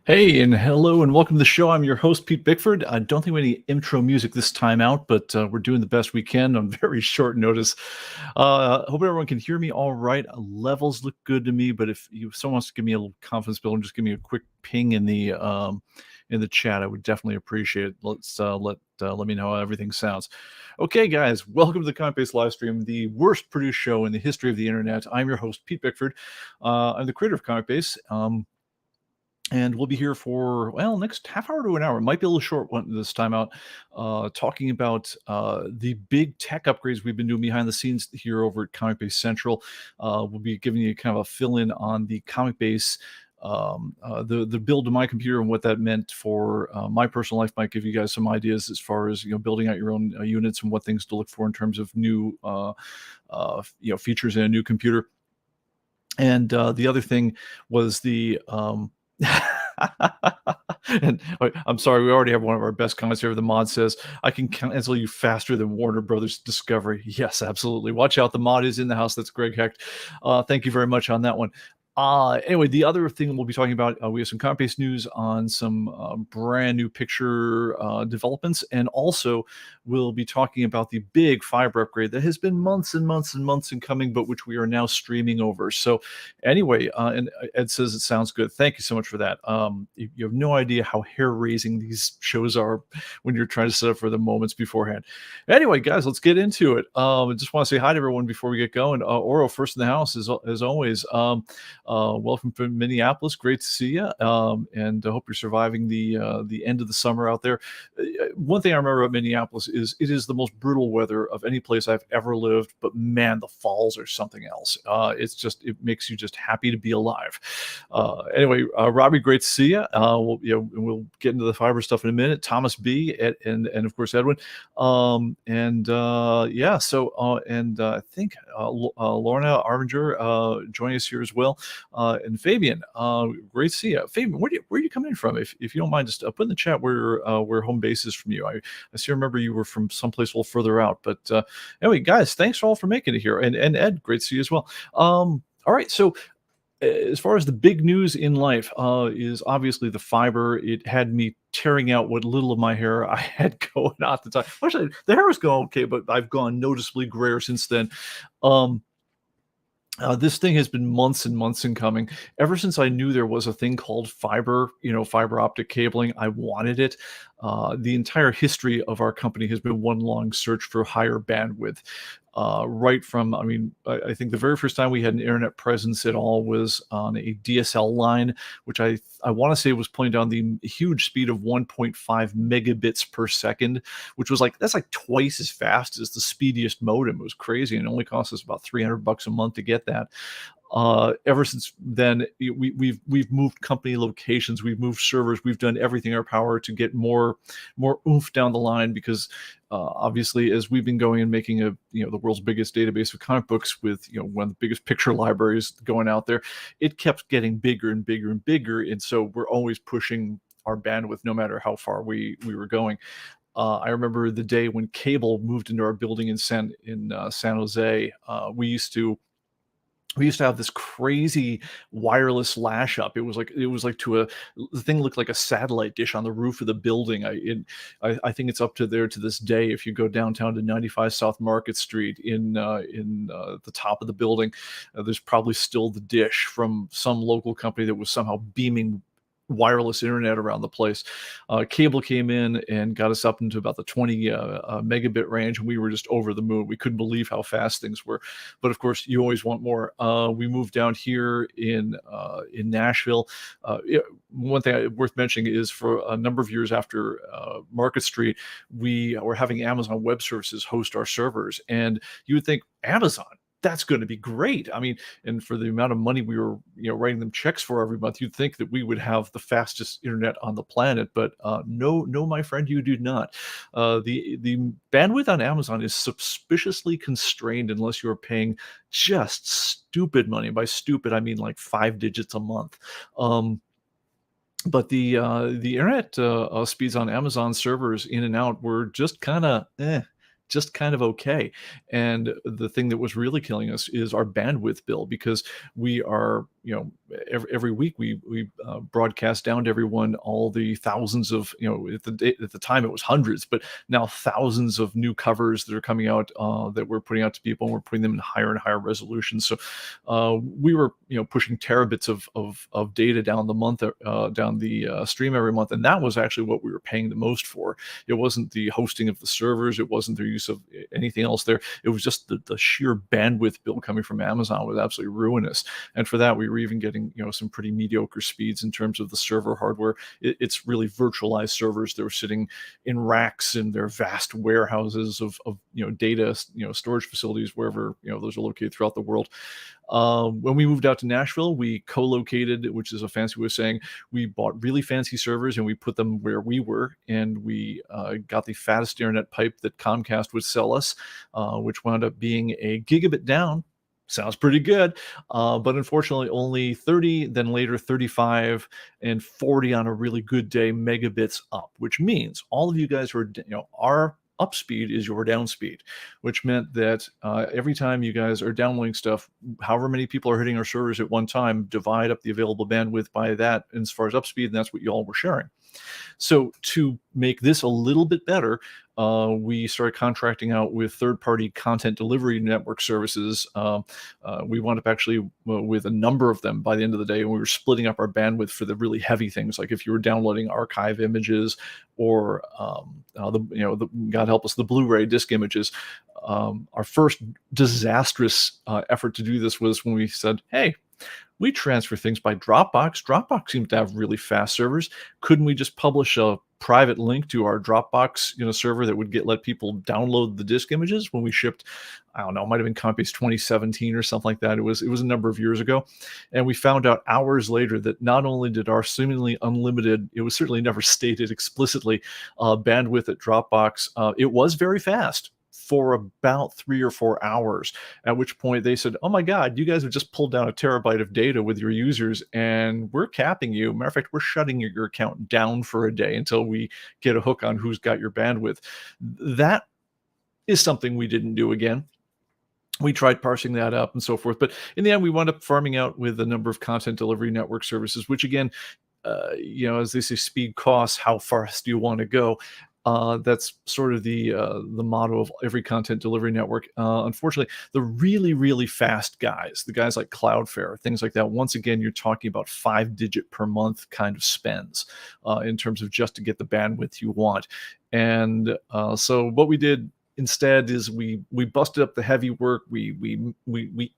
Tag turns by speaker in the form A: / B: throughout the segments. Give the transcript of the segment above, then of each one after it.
A: Hey, and hello, and welcome to the show. I'm your host, Pete Bickford. I don't think we have any intro music this time out, but we're doing the best we can on very short notice. Hope everyone can hear me all right. Levels look good to me, but if someone wants to give me a little confidence builder, just give me a quick ping in the chat. I would definitely appreciate it. Let me know how everything sounds. Okay, guys, welcome to the ComicBase Livestream, the worst produced show in the history of the internet. I'm your host, Pete Bickford. I'm the creator of ComicBase. And we'll be here for, well, next half hour to an hour. It might be a little short one this time out, talking about the big tech upgrades we've been doing behind the scenes here over at ComicBase Central. We'll be giving you kind of a fill-in on the ComicBase, the build of my computer and what that meant for my personal life. Might give you guys some ideas as far as building out your own units and what things to look for in terms of new features in a new computer. And the other thing was the and I'm sorry, we already have one of our best comments here. The mod says, "I can cancel you faster than Warner Brothers Discovery." Yes, absolutely. Watch out, the mod is in the house. That's Greg Hecht. Thank you very much on that one. Anyway, the other thing we'll be talking about, we have some ComicBase news on some brand new picture developments, and also we'll be talking about the big fiber upgrade that has been months and months and months in coming, but which we are now streaming over. So anyway, and Ed says it sounds good. Thank you so much for that. You have no idea how hair-raising these shows are when you're trying to set up for the moments beforehand. Anyway, guys, let's get into it. I just want to say hi to everyone before we get going. Oro, first in the house, as always. Welcome from Minneapolis. Great to see you. And I hope you're surviving the end of the summer out there. One thing I remember about Minneapolis is it is the most brutal weather of any place I've ever lived. But man, the falls are something else. It makes you just happy to be alive. Anyway, Robbie, great to see you. We'll get into the fiber stuff in a minute. Thomas B. and of course Edwin. I think Lorna Arminger joining us here as well. And Fabian, great to see you. Fabian, where are you coming from? If you don't mind, just put in the chat where home base is from you. I still remember you were from someplace a little further out. But anyway, guys, thanks all for making it here. And Ed, great to see you as well. All right, so as far as the big news in life is obviously the fiber. It had me tearing out what little of my hair I had going out at the time. Actually, the hair was going okay, but I've gone noticeably grayer since then. This thing has been months and months in coming. Ever since I knew there was a thing called fiber, fiber optic cabling, I wanted it. The entire history of our company has been one long search for higher bandwidth. Right from, I think the very first time we had an internet presence at all was on a DSL line, which I want to say was pulling down the huge speed of 1.5 megabits per second, which was that's like twice as fast as the speediest modem. It was crazy, and it only cost us about $300 a month to get that. Ever since then, we've moved company locations, we've moved servers, we've done everything in our power to get more oomph down the line, because obviously, as we've been going and making the world's biggest database of comic books with one of the biggest picture libraries going out there, it kept getting bigger and bigger and bigger, and so we're always pushing our bandwidth no matter how far we were going. I remember the day when cable moved into our building in San Jose. We used to have this crazy wireless lash up. It was like the thing looked like a satellite dish on the roof of the building. I think it's up to there to this day. If you go downtown to 95 South Market Street in the top of the building, there's probably still the dish from some local company that was somehow beaming wireless internet around the place. Cable came in and got us up into about the 20 megabit range, and we were just over the moon. We couldn't believe how fast things were. But of course, you always want more. We moved down here in Nashville. One thing worth mentioning is, for a number of years after Market Street, we were having Amazon Web Services host our servers, and you would think, Amazon, that's going to be great. And for the amount of money we were, writing them checks for every month, you'd think that we would have the fastest internet on the planet. But no, my friend, you do not. The bandwidth on Amazon is suspiciously constrained unless you're paying just stupid money. By stupid, I mean like 5 digits a month. But the internet speeds on Amazon servers in and out were just kind of okay. And the thing that was really killing us is our bandwidth bill, because we are every week we broadcast down to everyone all the thousands of, at the time it was hundreds, but now thousands of new covers that are coming out, that we're putting out to people, and we're putting them in higher and higher resolutions. So we were pushing terabits of data down the month, down the stream every month, and that was actually what we were paying the most for. It wasn't the hosting of the servers, it wasn't the use of anything else there. It was just the sheer bandwidth bill coming from Amazon was absolutely ruinous. And for that, we were even getting some pretty mediocre speeds in terms of the server hardware. It's really virtualized servers that were sitting in racks in their vast warehouses of data storage facilities wherever those are located throughout the world. When we moved out to Nashville, we co-located, which is a fancy way of saying we bought really fancy servers and we put them where we were, and we got the fattest internet pipe that Comcast would sell us, which wound up being a gigabit down. Sounds pretty good, but unfortunately only 30, then later 35 and 40 on a really good day megabits up, which means all of you guys who are, our up speed is your down speed, which meant that every time you guys are downloading stuff, however many people are hitting our servers at one time, divide up the available bandwidth by that as far as up speed, and that's what you all were sharing. So to make this a little bit better, we started contracting out with third-party content delivery network services. We wound up actually with a number of them by the end of the day, and we were splitting up our bandwidth for the really heavy things, like if you were downloading archive images or God help us, the Blu-ray disc images. Our first disastrous effort to do this was when we said, hey, we transfer things by Dropbox. Dropbox seems to have really fast servers. Couldn't we just publish a private link to our Dropbox, server that would let people download the disk images when we shipped? I don't know, it might have been ComicBase 2017 or something like that. It was a number of years ago, and we found out hours later that not only did our seemingly unlimited, it was certainly never stated explicitly, bandwidth at Dropbox, it was very fast for about 3 or 4 hours, at which point they said, oh my God, you guys have just pulled down a terabyte of data with your users and we're capping you. Matter of fact, we're shutting your account down for a day until we get a hook on who's got your bandwidth. That is something we didn't do again. We tried parsing that up and so forth, but in the end, we wound up farming out with a number of content delivery network services, which again, as they say, speed costs, how fast do you want to go? That's sort of the motto of every content delivery network. Unfortunately, the really, really fast guys, the guys like Cloudflare, things like that, once again, you're talking about 5-digit per month kind of spends in terms of just to get the bandwidth you want. And so what we did instead is we busted up the heavy work. We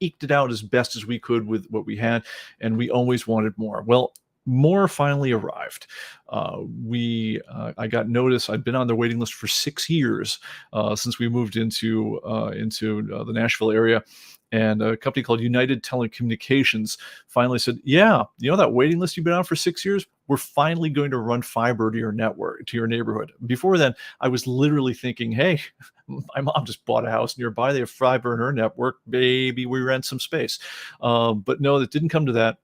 A: eked it out as best as we could with what we had, and we always wanted more. Well, more finally arrived. I got notice. I'd been on the waiting list for 6 years since we moved into the Nashville area, and a company called United Telecommunications finally said, "Yeah, that waiting list you've been on for 6 years. We're finally going to run fiber to your network, to your neighborhood." Before then, I was literally thinking, "Hey, my mom just bought a house nearby. They have fiber in her network. Maybe we rent some space." But no, it didn't come to that.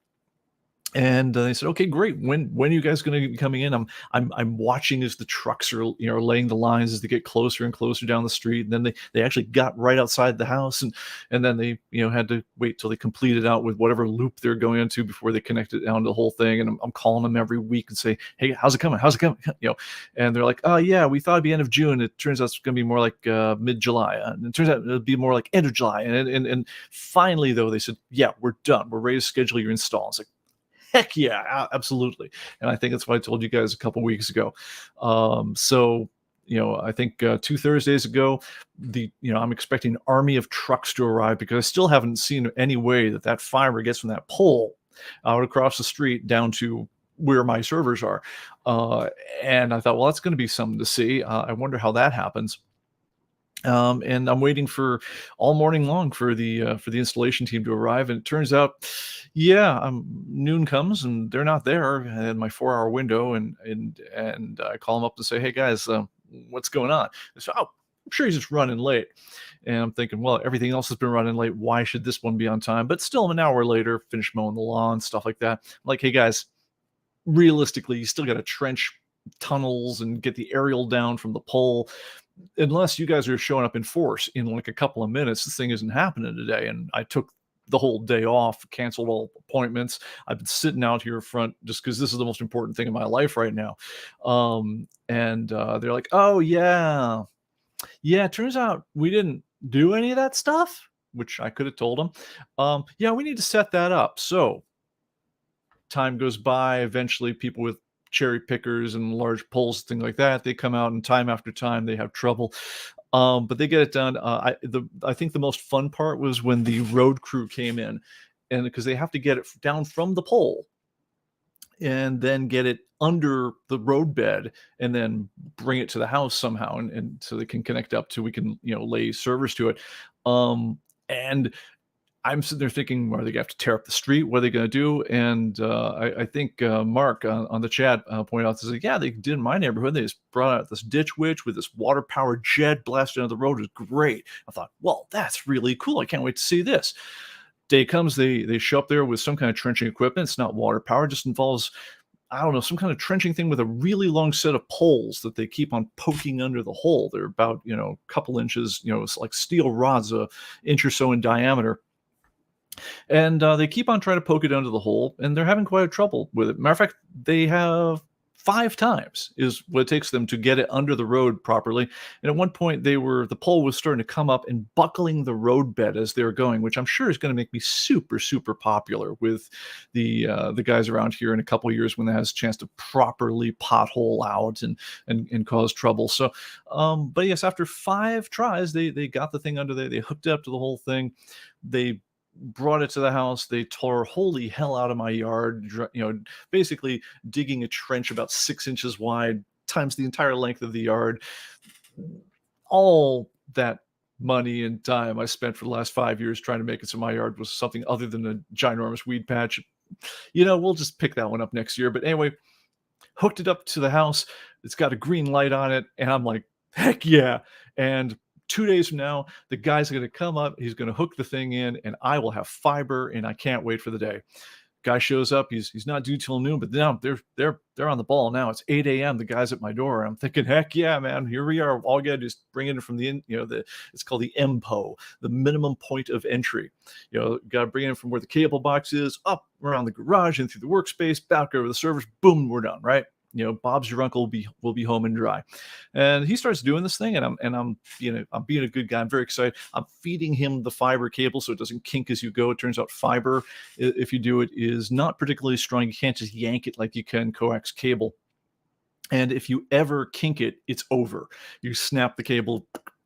A: And they said, "Okay, great. When are you guys going to be coming in?" I'm watching as the trucks are laying the lines as they get closer and closer down the street. And then they actually got right outside the house, and then they had to wait till they completed out with whatever loop they're going into before they connected down to the whole thing. And I'm calling them every week and say, "Hey, how's it coming? How's it coming?" And they're like, "Oh yeah, we thought it'd be end of June. It turns out it's going to be more like mid-July. And it turns out it'll be more like end of July." And finally though, they said, "Yeah, we're done. We're ready to schedule your install." It's like, heck yeah, absolutely. And I think that's what I told you guys a couple weeks ago. So, I think 2 Thursdays ago, I'm expecting an army of trucks to arrive because I still haven't seen any way that fiber gets from that pole out across the street down to where my servers are. And I thought, well, that's going to be something to see. I wonder how that happens. And I'm waiting for all morning long for the installation team to arrive, and it turns out, yeah, noon comes and they're not there in my 4-hour window, and I call them up and say, "Hey guys, what's going on?" They say, "Oh, I'm sure he's just running late." And I'm thinking, well, everything else has been running late. Why should this one be on time? But still, I'm an hour later, finish mowing the lawn, stuff like that. I'm like, "Hey guys, realistically, you still got to trench tunnels and get the aerial down from the pole. Unless you guys are showing up in force in like a couple of minutes, this thing isn't happening today." And I took the whole day off, canceled all appointments. I've been sitting out here front just because this is the most important thing in my life right now. And they're like, "Oh yeah, yeah. It turns out we didn't do any of that stuff," which I could have told them. Yeah, we need to set that up. So time goes by. Eventually, people with cherry pickers and large poles, things like that, they come out, and time after time, they have trouble. But they get it done. I think the most fun part was when the road crew came in, and because they have to get it down from the pole and then get it under the roadbed and then bring it to the house somehow, and so they can connect up to we can lay servers to it. And I'm sitting there thinking, are they gonna have to tear up the street? What are they gonna do? And I think Mark on the chat pointed out, says, yeah, they did in my neighborhood. They just brought out this ditch witch with this water powered jet blasted into the road. It was great. I thought, well, that's really cool. I can't wait to see this. Day comes, they show up there with some kind of trenching equipment. It's not water powered, just involves, I don't know, some kind of trenching thing with a really long set of poles that they keep on poking under the hole. They're about, a couple inches, it's like steel rods, a inch or so in diameter. And they keep on trying to poke it under the hole, and they're having quite a trouble with it. Matter of fact, they have 5 times is what it takes them to get it under the road properly. And at one point, the pole was starting to come up and buckling the roadbed as they were going, which I'm sure is going to make me super, super popular with the guys around here in a couple of years when they has a chance to properly pothole out and cause trouble. So, but yes, after 5 tries, they got the thing under there. They hooked it up to the whole thing. They brought it to the house. They tore holy hell out of my yard, basically digging a trench about 6 inches wide times the entire length of the yard. All that money and time I spent for the last 5 years trying to make it so my yard was something other than a ginormous weed patch. We'll just pick that one up next year. But anyway, hooked it up to the house. It's got a green light on it. And I'm like, heck yeah. And 2 days from now, the guy's going to come up. He's going to hook the thing in, and I will have fiber, and I can't wait for the day. Guy shows up. He's not due till noon, but now they're on the ball now. It's 8 a.m. The guy's at my door. I'm thinking, heck yeah, man, here we are. All you got to do is bring it in from it's called the MPO, the minimum point of entry. Got to bring it in from where the cable box is, up around the garage and through the workspace, back over the servers. Boom, we're done, right? Bob's your uncle will be home and dry. And he starts doing this thing, and I'm being a good guy. I'm very excited. I'm feeding him the fiber cable so it doesn't kink as you go. It turns out fiber, if you do it, is not particularly strong. You can't just yank it like you can coax cable. And if you ever kink it, it's over. You snap the cable,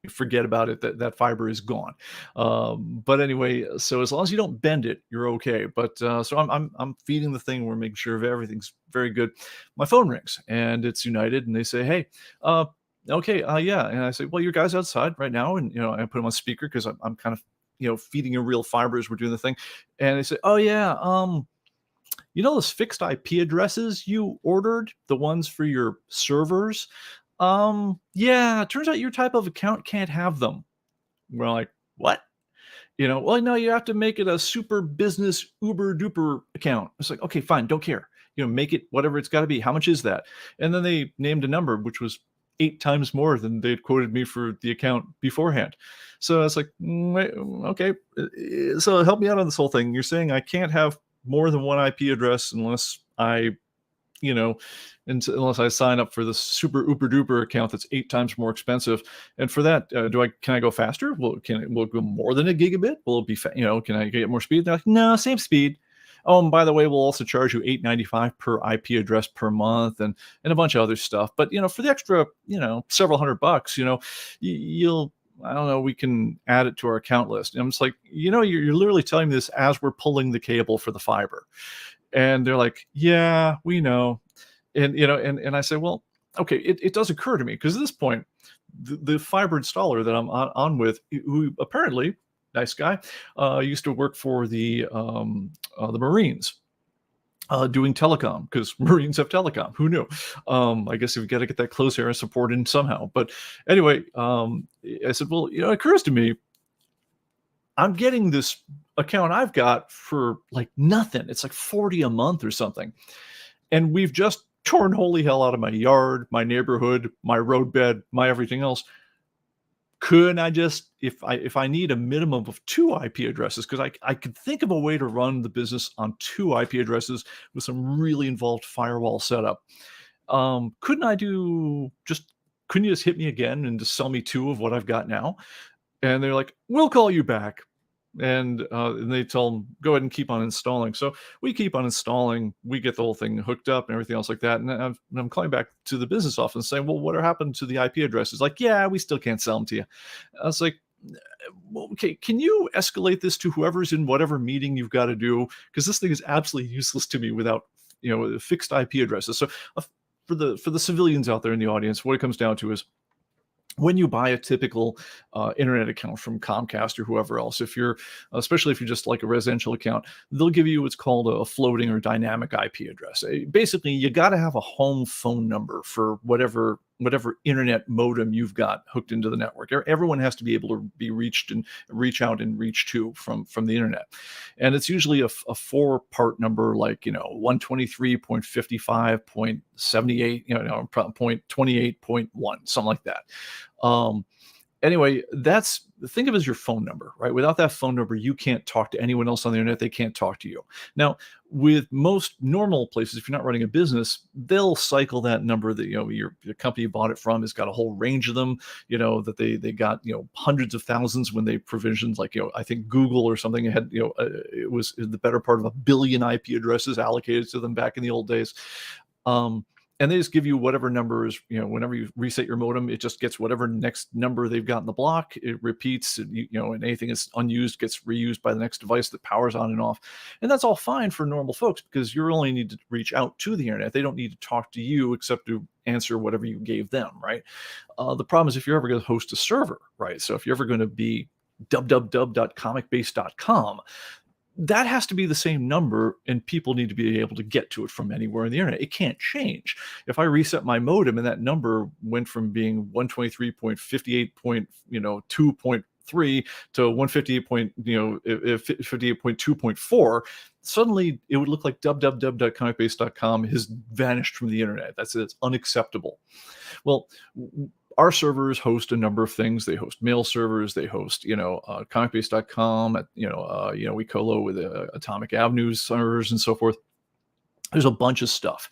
A: forget about it. That fiber is gone. But anyway, so as long as you don't bend it, you're okay. But so I'm feeding the thing. We're making sure everything's very good. My phone rings, and it's United, and they say, hey, okay, yeah. And I say, well, your guy's outside right now, and I put him on speaker because I'm kind of feeding a real fiber as we're doing the thing. And they say, oh yeah, those fixed IP addresses you ordered, the ones for your servers. Yeah, it turns out your type of account can't have them. We're like, what? Well, no, you have to make it a super business uber duper account. It's like, okay, fine, don't care. Make it whatever it's got to be. How much is that? And then they named a number, which was 8 times more than they'd quoted me for the account beforehand. So it's like, okay. So help me out on this whole thing. You're saying I can't have more than one IP address unless I unless I sign up for this super uber duper account that's 8 times more expensive. And for that, can I go faster? Will it go more than a gigabit? Will it be, can I get more speed? They're like, no, same speed. Oh, and by the way, we'll also charge you $8.95 per IP address per month, and a bunch of other stuff. But for the extra, several $100, you'll, I don't know, we can add it to our account list. And I'm just like, you're literally telling me this as we're pulling the cable for the fiber. And they're like, yeah, we know. And, and I say, well, okay, it does occur to me, because at this point, the fiber installer that I'm on with, who apparently, nice guy, used to work for the Marines, doing telecom, because Marines have telecom. Who knew? I guess we've got to get that close air support in somehow. But anyway, I said, well, it occurs to me, I'm getting this account I've got for like nothing. It's like $40 a month or something. And we've just torn holy hell out of my yard, my neighborhood, my roadbed, my everything else. Could I just, if I need a minimum of 2 IP addresses, because I could think of a way to run the business on 2 IP addresses with some really involved firewall setup. Couldn't I do just couldn't you just hit me again and just sell me 2 of what I've got now? And they're like, "We'll call you back." And they tell them, "Go ahead and keep on installing." So we keep on installing, we get the whole thing hooked up and everything else like that, and I'm calling back to the business office saying, "Well, what happened to the IP addresses?" Like, "Yeah, we still can't sell them to you." I was like, "Well, okay, can you escalate this to whoever's in whatever meeting you've gotta do? Because this thing is absolutely useless to me without, fixed IP addresses." So, for the civilians out there in the audience, what it comes down to is when you buy a typical internet account from Comcast or whoever else, if you're, especially if you're just like a residential account, they'll give you what's called a floating or dynamic IP address. Basically, you got to have a home phone number for whatever internet modem you've got hooked into the network. Everyone has to be able to be reached and reach out and reach to from the internet, and it's usually a 4-part number, like 123.55.78, 0.28.1, something like that. Um, anyway, that's think of it as your phone number, right? Without that phone number, you can't talk to anyone else on the internet. They can't talk to you. Now, with most normal places, if you're not running a business, they'll cycle that number that your company you bought it from has got a whole range of them. That they got hundreds of thousands when they provisioned, like I think Google or something had it was the better part of 1 billion IP addresses allocated to them back in the old days. Um, and they just give you whatever numbers, whenever you reset your modem, it just gets whatever next number they've got in the block. It repeats, and anything that's unused gets reused by the next device that powers on and off. And that's all fine for normal folks because you only need to reach out to the internet. They don't need to talk to you except to answer whatever you gave them, right? The problem is if you're ever going to host a server, right? So if you're ever going to be www.comicbase.com, that has to be the same number, and people need to be able to get to it from anywhere on the internet. It can't change. If I reset my modem and that number went from being 123.58.2.3 to 58.2.4, suddenly it would look like www.comicbase.com has vanished from the internet. It's unacceptable. Well, our servers host a number of things. They host mail servers. They host, comicbase.com. We colo with Atomic Avenue servers and so forth. There's a bunch of stuff.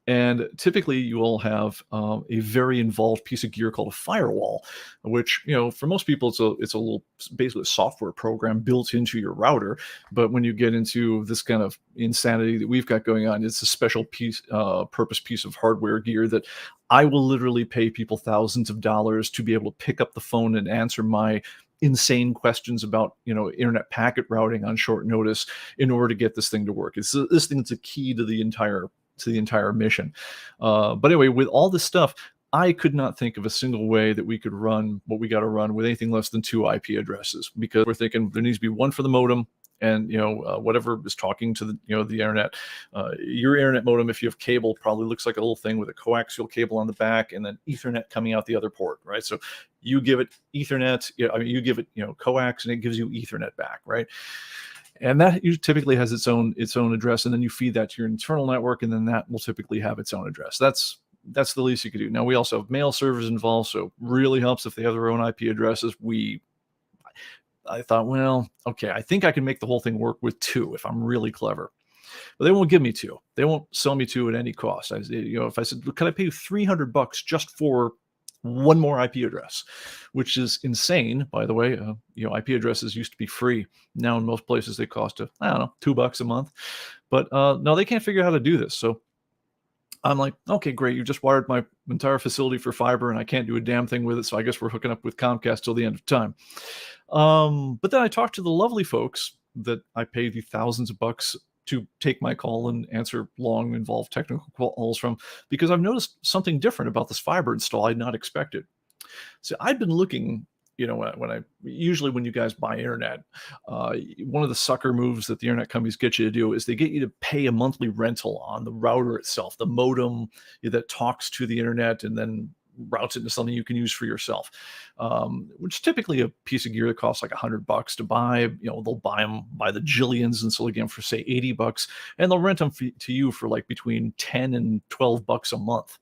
A: And typically you will have a very involved piece of gear called a firewall, which, for most people, it's a little, basically a software program built into your router. But when you get into this kind of insanity that we've got going on, it's a special purpose piece of hardware gear that I will literally pay people thousands of dollars to be able to pick up the phone and answer my insane questions about internet packet routing on short notice in order to get this thing to work. This thing is a key to the entire mission. But anyway, with all this stuff, I could not think of a single way that we could run what we got to run with anything less than 2 IP addresses, because we're thinking there needs to be one for the modem and whatever is talking to the the internet. Your internet modem, if you have cable, probably looks like a little thing with a coaxial cable on the back and then Ethernet coming out the other port, right? So you give it Ethernet, you give it coax, and it gives you Ethernet back, right? And that typically has its own address, and then you feed that to your internal network, and then that will typically have its own address. That's the least you could do. Now we also have mail servers involved, so really helps if they have their own IP addresses. I thought, well, okay, I think I can make the whole thing work with 2 if I'm really clever. But they won't give me 2. They won't sell me 2 at any cost. If I said, "Can I pay you $300 just for one more IP address?" Which is insane, by the way. IP addresses used to be free. Now in most places they cost I don't know, $2 a month. But no, they can't figure out how to do this. So I'm like, okay, great. You just wired my entire facility for fiber, and I can't do a damn thing with it. So I guess we're hooking up with Comcast till the end of time. But then I talked to the lovely folks that I pay the thousands of bucks to take my call and answer long, involved technical calls from, because I've noticed something different about this fiber install I'd not expected. So I've been looking, when you guys buy internet, one of the sucker moves that the internet companies get you to do is they get you to pay a monthly rental on the router itself, the modem that talks to the internet and then routes it into something you can use for yourself, which is typically a piece of gear that costs like $100 to buy. They'll buy them by the jillions and sell again for say $80, and they'll rent them to you for like between $10 and $12 a month.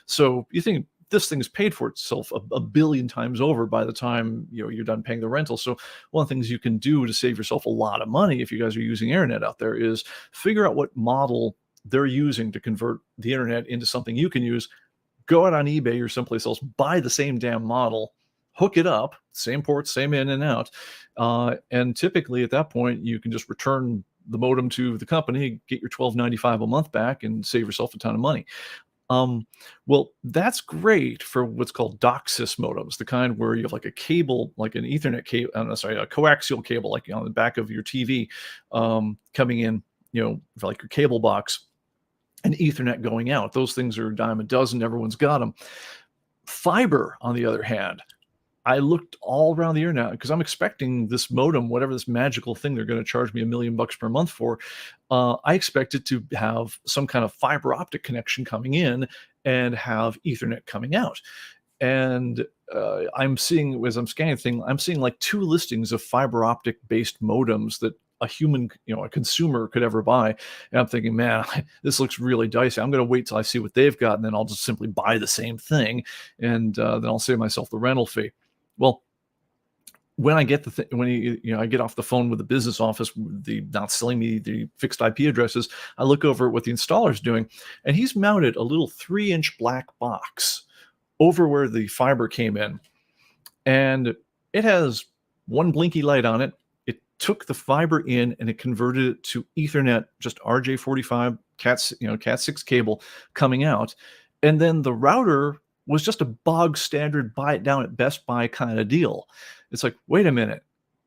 A: So you think this thing has paid for itself a billion times over by the time you're done paying the rental. So one of the things you can do to save yourself a lot of money if you guys are using internet out there is figure out what model they're using to convert the internet into something you can use. Go out on eBay or someplace else, buy the same damn model, hook it up, same ports, same in and out. And typically at that point, you can just return the modem to the company, get your $12.95 a month back, and save yourself a ton of money. Well, that's great for what's called DOCSIS modems, the kind where you have like a cable, like an Ethernet cable, a coaxial cable, like on the back of your TV, coming in, for like your cable box, and Ethernet going out. Those things are a dime a dozen. Everyone's got them. Fiber, on the other hand, I looked all around the internet because I'm expecting this modem, whatever this magical thing they're going to charge me $1 million per month for. I expect it to have some kind of fiber optic connection coming in and have Ethernet coming out. And I'm seeing, as I'm scanning the thing, I'm seeing like 2 listings of fiber optic based modems that a human, a consumer could ever buy. And I'm thinking, man, this looks really dicey. I'm going to wait till I see what they've got, and then I'll just simply buy the same thing, and then I'll save myself the rental fee. Well, when I get I get off the phone with the business office, not selling me the fixed IP addresses, I look over at what the installer's doing, and he's mounted a little 3-inch black box over where the fiber came in, and it has one blinky light on it. It took the fiber in and it converted it to Ethernet, just RJ45 Cat6 cable coming out, and then the router was just a bog standard buy it down at Best Buy kind of deal. It's like, wait a minute,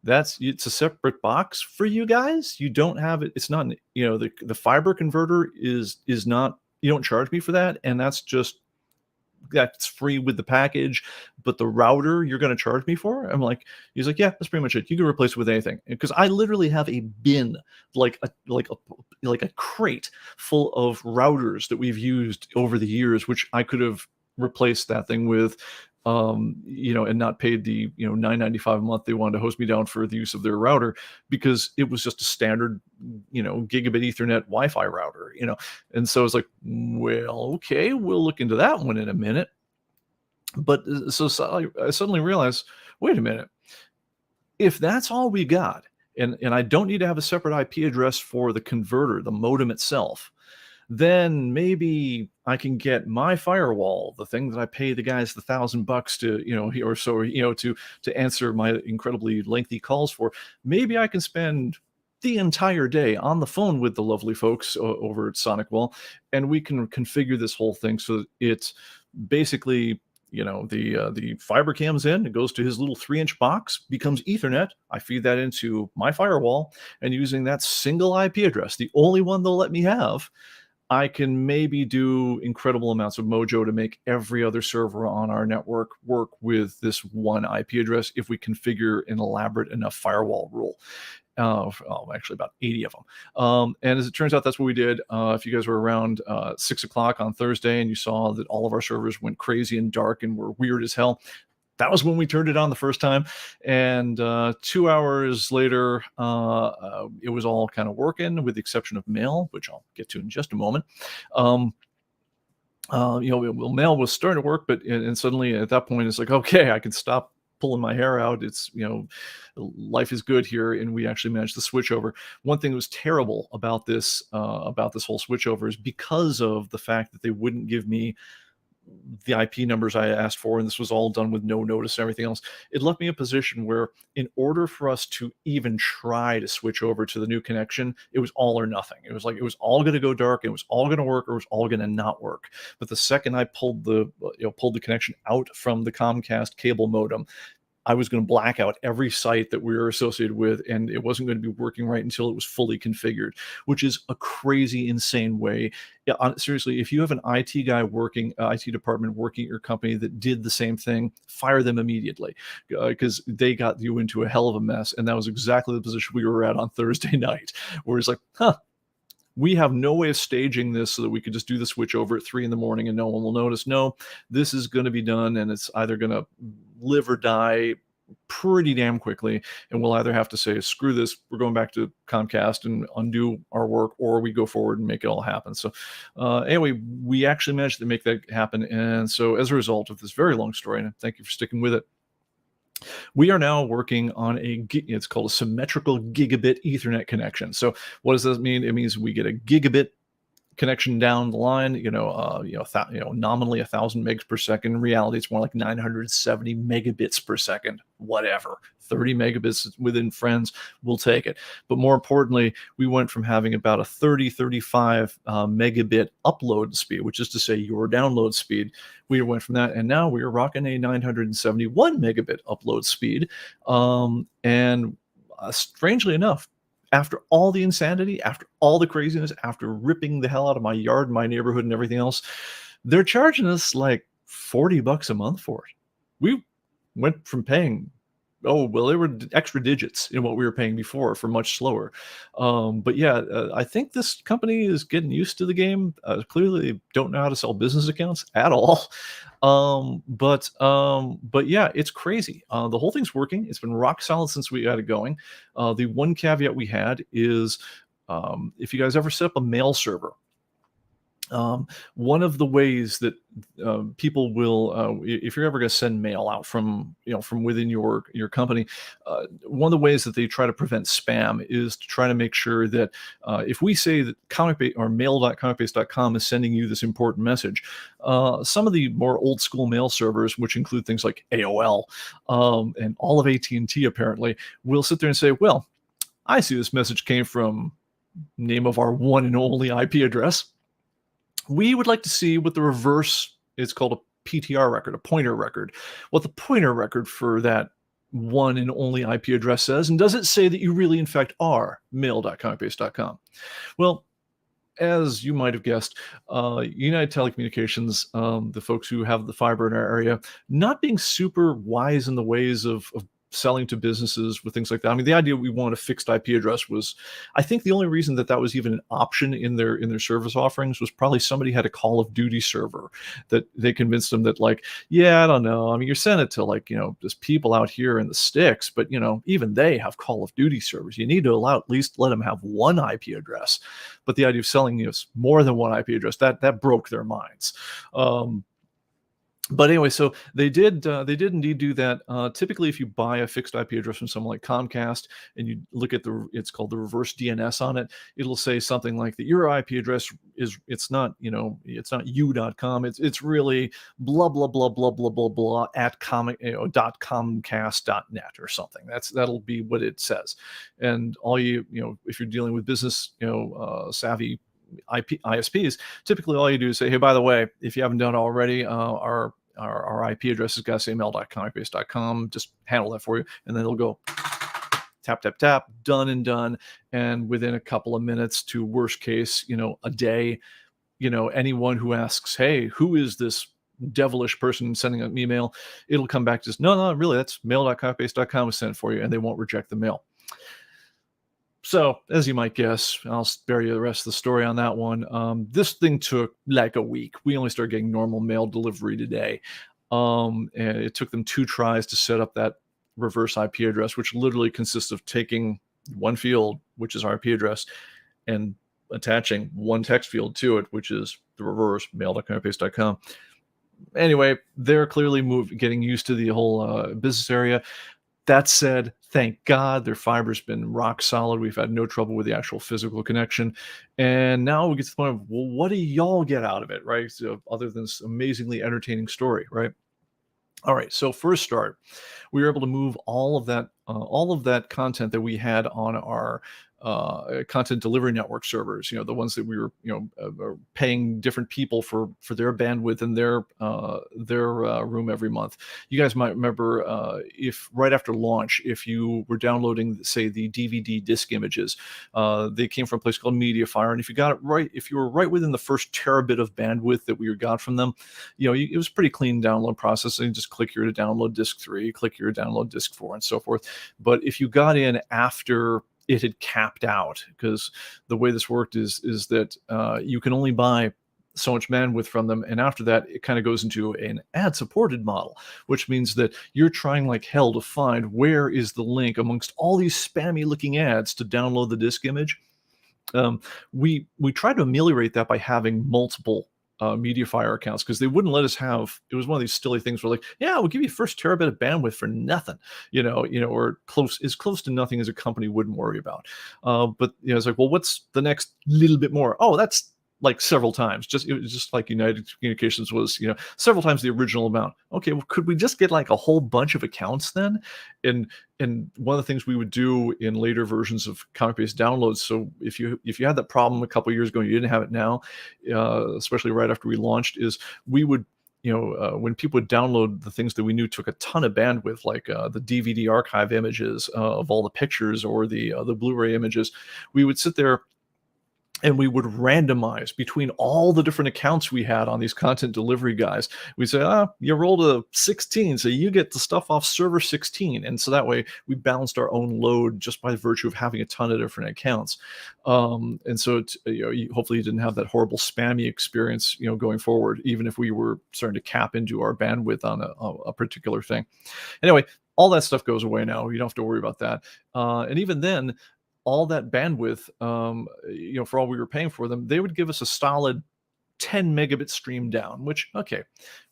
A: it's a separate box for you guys. You don't have it. It's not, the fiber converter is not, you don't charge me for that. And that's free with the package, but the router you're going to charge me for? He's like, yeah, that's pretty much it. You can replace it with anything. Because I literally have a bin, like a crate full of routers that we've used over the years, which I could have replaced that thing with, and not paid the $9.95 a month they wanted to host me down for the use of their router, because it was just a standard gigabit Ethernet Wi-Fi router, and so it's like, well, okay, we'll look into that one in a minute. But so I suddenly realized, wait a minute, if that's all we got, and I don't need to have a separate IP address for the converter, the modem itself, then maybe I can get my firewall, the thing that I pay the guys the $1,000 to, or so, to answer my incredibly lengthy calls for. Maybe I can spend the entire day on the phone with the lovely folks over at SonicWall, and we can configure this whole thing so that it's basically, the fiber comes in, it goes to his little 3-inch box, becomes Ethernet. I feed that into my firewall, and using that single IP address, the only one they'll let me have, I can maybe do incredible amounts of mojo to make every other server on our network work with this one IP address if we configure an elaborate enough firewall rule. Actually about 80 of them. And as it turns out, that's what we did. If you guys were around 6 o'clock on Thursday and you saw that all of our servers went crazy and dark and were weird as hell, that was when we turned it on the first time. And 2 hours later, it was all kind of working, with the exception of mail, which I'll get to in just a moment. Mail was starting to work, but and suddenly at that point, it's like, okay, I can stop pulling my hair out. It's, life is good here, and we actually managed to switch over. One thing that was terrible about this whole switchover is because of the fact that they wouldn't give me the IP numbers I asked for, and this was all done with no notice and everything else. It left me in a position where, in order for us to even try to switch over to the new connection, it was all or nothing. It was like, it was all going to go dark, it was all going to work, or it was all going to not work. But the second I pulled the connection out from the Comcast cable modem, I was going to black out every site that we were associated with, and it wasn't going to be working right until it was fully configured, which is a crazy, insane way. Yeah, seriously, if you have an IT guy IT department working at your company that did the same thing, fire them immediately, because they got you into a hell of a mess. And that was exactly the position we were at on Thursday night, where it's like, we have no way of staging this so that we could just do the switch over at 3 a.m. and no one will notice. No, this is going to be done, and it's either going to live or die pretty damn quickly, and we'll either have to say, screw this, we're going back to Comcast and undo our work, or we go forward and make it all happen. So anyway, we actually managed to make that happen. And so as a result of this very long story, and thank you for sticking with it, we are now working on it's called a symmetrical gigabit Ethernet connection. So what does that mean? It means we get a gigabit connection down the line, nominally 1,000 megs per second. In reality, it's more like 970 megabits per second, whatever. 30 megabits within friends, we'll take it. But more importantly, we went from having about a 35 megabit upload speed, which is to say your download speed. We went from that, and now we are rocking a 971 megabit upload speed. And strangely enough, after all the insanity, after all the craziness, after ripping the hell out of my yard, my neighborhood, and everything else, they're charging us like $40 a month for it. We went from paying, they were extra digits in what we were paying before for much slower. But yeah, I think this company is getting used to the game. Clearly, they don't know how to sell business accounts at all. But yeah, it's crazy. The whole thing's working. It's been rock solid since we got it going. The one caveat we had is if you guys ever set up a mail server, one of the ways that people will, if you're ever going to send mail out from within your company, one of the ways that they try to prevent spam is to try to make sure that if we say that ComicBase or mail.comicbase.com is sending you this important message, some of the more old school mail servers, which include things like AOL and all of AT&T apparently, will sit there and say, well, I see this message came from name of our one and only IP address. We would like to see what the reverse is called a PTR record, a pointer record, what the pointer record for that one and only IP address says. And does it say that you really, in fact, are mail.comicbase.com? Well, as you might have guessed, United Telecommunications, the folks who have the fiber in our area, not being super wise in the ways of selling to businesses with things like that. I mean, the idea we want a fixed IP address was, I think the only reason that was even an option in their service offerings was probably somebody had a Call of Duty server that they convinced them that, like, yeah, I don't know. I mean, you're sending it to, like, just people out here in the sticks, but even they have Call of Duty servers. You need to at least let them have one IP address. But the idea of selling more than one IP address, that broke their minds. But anyway, so they did indeed do that. Typically, if you buy a fixed IP address from someone like Comcast and you look at it's called the reverse DNS on it, it'll say something like that your IP address it's not you.com, it's really blah blah blah blah blah blah blah at .comcast.net or something. That'll be what it says. And all if you're dealing with business savvy ISPs, typically all you do is say, hey, by the way, if you haven't done it already, our IP address has got to say mail.comicbase.com. Just handle that for you. And then it'll go tap, tap, tap, done and done. And within a couple of minutes to worst case, a day, anyone who asks, hey, who is this devilish person sending an email? It'll come back to no, really, that's mail.comicbase.com was sent for you, and they won't reject the mail. So, as you might guess, I'll spare you the rest of the story on that one. This thing took like a week. We only started getting normal mail delivery today. And it took them 2 tries to set up that reverse IP address, which literally consists of taking one field, which is our IP address, and attaching one text field to it, which is the reverse, mail.comicbase.com. Anyway, they're clearly getting used to the whole business area. That said, thank God their fiber's been rock solid. We've had no trouble with the actual physical connection. And now we get to the point of, well, what do y'all get out of it, right? So other than this amazingly entertaining story, right? All right, so first start, we were able to move all of that content that we had on our content delivery network servers, the ones that we were, paying different people for their bandwidth in their room every month. You guys might remember if right after launch, if you were downloading, say, the DVD disc images, they came from a place called MediaFire, and if you got it right, if you were right within the first terabit of bandwidth that we got from them, it was pretty clean download process. And just click here to download disc 3, click here to download disc 4, and so forth. But if you got in after it had capped out, because the way this worked is that you can only buy so much bandwidth from them. And after that, it kind of goes into an ad-supported model, which means that you're trying like hell to find where is the link amongst all these spammy-looking ads to download the disk image. Um, we tried to ameliorate that by having multiple MediaFire accounts, because they wouldn't let us have. It was one of these silly things where like, yeah, we'll give you first terabit of bandwidth for nothing, or close to nothing as a company wouldn't worry about. But it's like, well, what's the next little bit more? Oh, that's like several times. It was just like United Communications was, several times the original amount. Okay, well, could we just get like a whole bunch of accounts then? And one of the things we would do in later versions of ComicBase downloads. So if you had that problem a couple of years ago, and you didn't have it now, especially right after we launched, is we would, when people would download the things that we knew took a ton of bandwidth, like the DVD archive images of all the pictures, or the Blu-ray images, we would sit there and we would randomize between all the different accounts we had on these content delivery guys. We'd say, you rolled a 16, so you get the stuff off server 16. And so that way we balanced our own load just by virtue of having a ton of different accounts. And so hopefully you didn't have that horrible spammy experience, going forward, even if we were starting to cap into our bandwidth on a particular thing. Anyway, all that stuff goes away now. You don't have to worry about that. And even then, all that bandwidth, for all we were paying for them, they would give us a solid 10 megabit stream down, which, okay,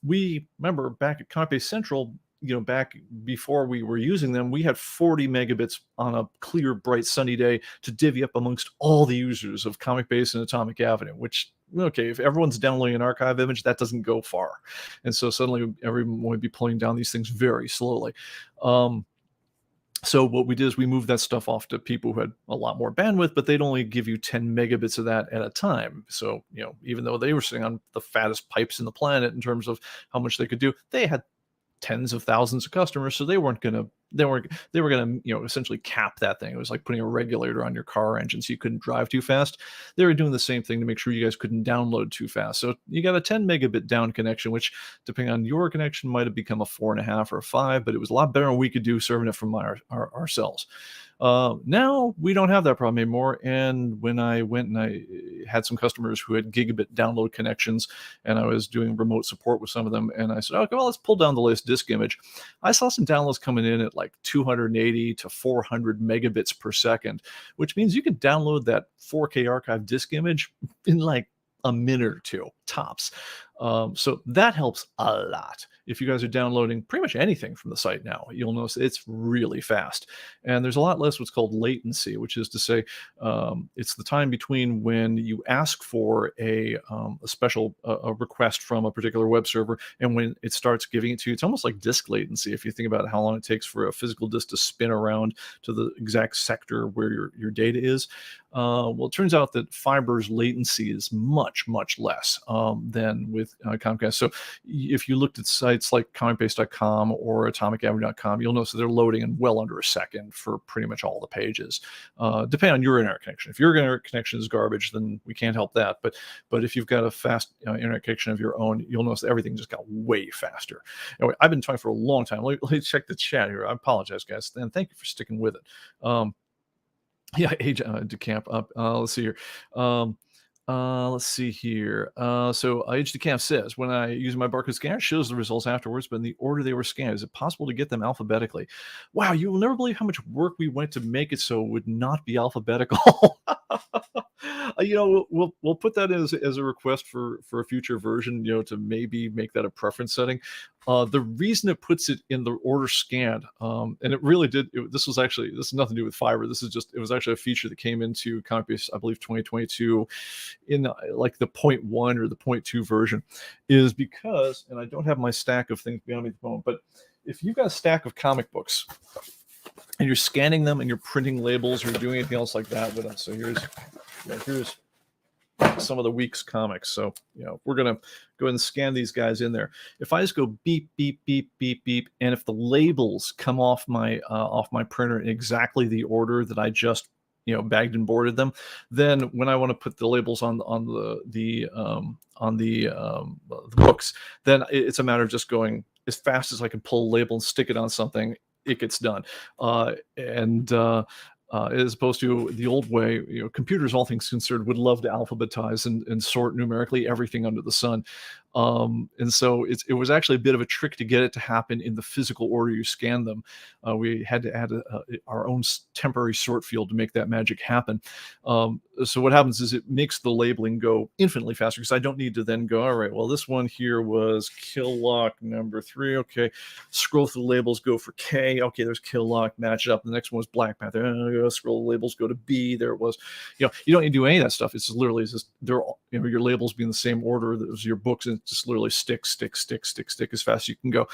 A: we remember back at ComicBase Central, back before we were using them, we had 40 megabits on a clear, bright, sunny day to divvy up amongst all the users of ComicBase and Atomic Avenue, which, okay, if everyone's downloading an archive image, that doesn't go far. And so suddenly everyone would be pulling down these things very slowly. So what we did is we moved that stuff off to people who had a lot more bandwidth, but they'd only give you 10 megabits of that at a time. So, even though they were sitting on the fattest pipes in the planet in terms of how much they could do, they had tens of thousands of customers, so they were gonna essentially cap that thing. It was like putting a regulator on your car engine so you couldn't drive too fast. They were doing the same thing to make sure you guys couldn't download too fast. So you got a 10 megabit down connection, which depending on your connection might have become a 4.5 or a 5, but it was a lot better than we could do serving it from ourselves. Now we don't have that problem anymore. And when I went and I had some customers who had gigabit download connections, and I was doing remote support with some of them, and I said, okay, well, let's pull down the latest disk image. I saw some downloads coming in at like 280 to 400 megabits per second, which means you could download that 4K archive disk image in like a minute or two tops. So that helps a lot. If you guys are downloading pretty much anything from the site now, you'll notice it's really fast. And there's a lot less what's called latency, which is to say it's the time between when you ask for a special request from a particular web server and when it starts giving it to you. It's almost like disk latency if you think about how long it takes for a physical disk to spin around to the exact sector where your data is. Well, it turns out that fiber's latency is much, much less than with Comcast. So if you looked at sites like ComicBase.com or AtomicAvenue.com, you'll notice that they're loading in well under a second for pretty much all the pages, depending on your internet connection. If your internet connection is garbage, then we can't help that. But if you've got a fast internet connection of your own, you'll notice that everything just got way faster. Anyway, I've been talking for a long time. Let me check the chat here. I apologize, guys, and thank you for sticking with it. Yeah, age decamp up. Let's see here. So Age Decamp says, when I use my barcode scanner, it shows the results afterwards, but in the order they were scanned. Is it possible to get them alphabetically? Wow, you will never believe how much work we went to make it so it would not be alphabetical. We'll put that as a request for a future version, to maybe make that a preference setting. The reason it puts it in the order scanned, and it really did. This is nothing to do with fiber. It was actually a feature that came into ComicBase, I believe, 2022, in like the 0.1 or the 0.2 version, is because, and I don't have my stack of things behind me at the moment, but if you've got a stack of comic books and you're scanning them and you're printing labels or doing anything else like that with them, so here's some of the week's comics. So, we're going to go ahead and scan these guys in there. If I just go beep, beep, beep, beep, beep, and if the labels come off my printer in exactly the order that I just, bagged and boarded them, then when I want to put the labels on the books, then it's a matter of just going as fast as I can pull a label and stick it on something. It gets done. as opposed to the old way. Computers, all things considered, would love to alphabetize and sort numerically everything under the sun. And so it was actually a bit of a trick to get it to happen in the physical order you scan them. We had to add our own temporary sort field to make that magic happen. So what happens is it makes the labeling go infinitely faster, because I don't need to then go, all right, well, this one here was kill lock number 3. Okay, scroll through the labels, go for K. Okay, there's kill lock, match it up. The next one was Black Panther. Scroll the labels, go to B. There it was. You don't need to do any of that stuff. It's literally just they're all, your labels be in the same order as your books, and just literally stick as fast as you can go.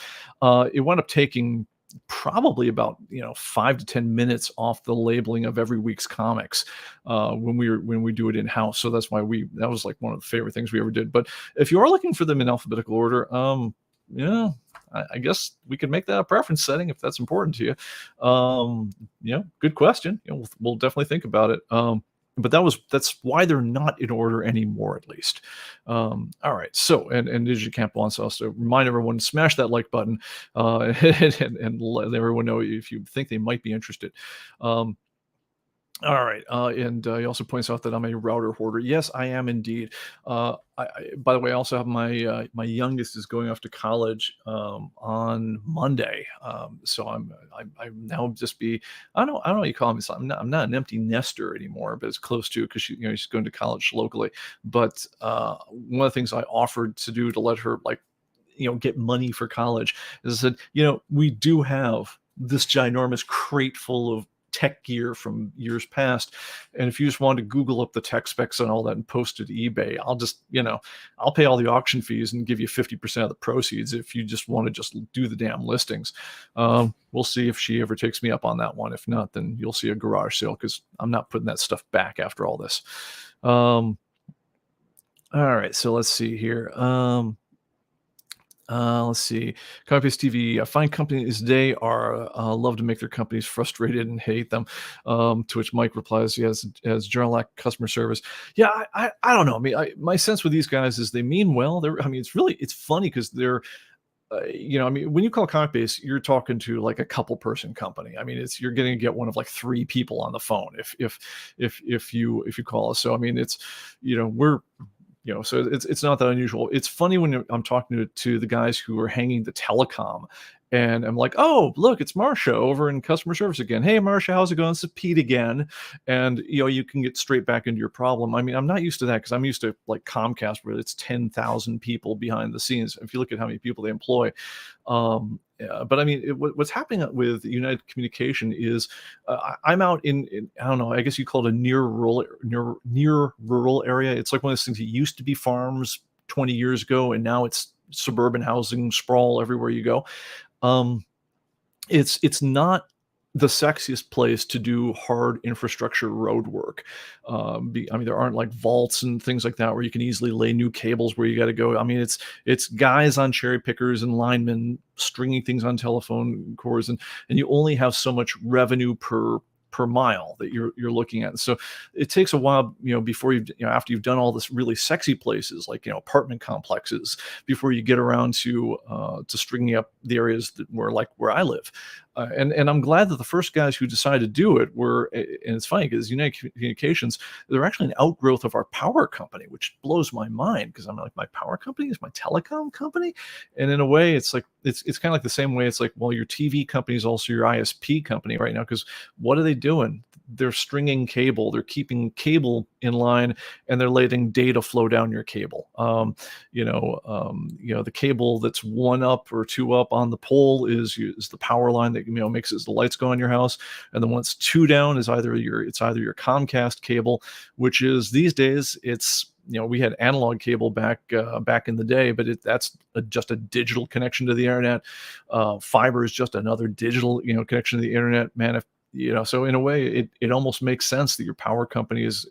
A: It wound up taking probably about 5 to 10 minutes off the labeling of every week's comics when we do it in house. So that's why that was like one of the favorite things we ever did. But if you are looking for them in alphabetical order, yeah, I guess we could make that a preference setting if that's important to you. Good question. We'll definitely think about it. But that's why they're not in order anymore, at least. All right. So, and DigiCamp wants us to remind everyone to smash that like button, and let everyone know if you think they might be interested. All right, and he also points out that I'm a router hoarder. Yes, I am indeed. By the way, I also have my youngest is going off to college on Monday, so I'm now just I don't know what you call me. So I'm not an empty nester anymore, but it's close to, because she's going to college locally. But one of the things I offered to do to let her get money for college is I said, we do have this ginormous crate full of tech gear from years past, and if you just want to Google up the tech specs and all that and post it to eBay, I'll pay all the auction fees and give you 50% of the proceeds if you just want to just do the damn listings. We'll see if she ever takes me up on that one. If not, then you'll see a garage sale, because I'm not putting that stuff back after all this. All right, so let's see here. Let's see. ComicBase TV. Fine companies today are love to make their companies frustrated and hate them. To which Mike replies, "Yes, as general lack customer service." Yeah, I don't know. I mean, my sense with these guys is they mean well. It's funny because they're. When you call ComicBase, you're talking to like a couple person company. I mean, you're going to get one of like 3 people on the phone if you call us. So I mean, it's we're. So it's not that unusual. It's funny when I'm talking to the guys who are hanging the telecom, and I'm like, oh, look, it's Marcia over in customer service again. Hey, Marcia, how's it going? It's Pete again. And, you can get straight back into your problem. I mean, I'm not used to that, because I'm used to like Comcast, where it's 10,000 people behind the scenes. If you look at how many people they employ. But I mean, what's happening with United Communication is I'm out in I don't know, I guess you call it a near rural area. It's like one of those things that used to be farms 20 years ago, and now it's suburban housing sprawl everywhere you go. It's not the sexiest place to do hard infrastructure road work. There aren't like vaults and things like that where you can easily lay new cables where you got to go. I mean, it's guys on cherry pickers and linemen stringing things on telephone cords, and you only have so much revenue per mile that you're looking at. So it takes a while, before after you've done all this really sexy places like apartment complexes, before you get around to stringing up the areas where I live. And I'm glad that the first guys who decided to do it were, and it's funny because United Communications, they're actually an outgrowth of our power company, which blows my mind, because I'm like, my power company is my telecom company. And in a way, it's like, it's kind of like the same way. It's like, well, your TV company is also your ISP company right now, because what are they doing? They're stringing cable, they're keeping cable in line, and they're letting data flow down your cable. The cable that's 1 up or 2 up on the pole is the power line that makes the lights go on your house, and then once 2 down is either your Comcast cable, which is these days we had analog cable back in the day, but that's just a digital connection to the internet. Fiber is just another digital connection to the internet. Man, so in a way, it almost makes sense that your power company is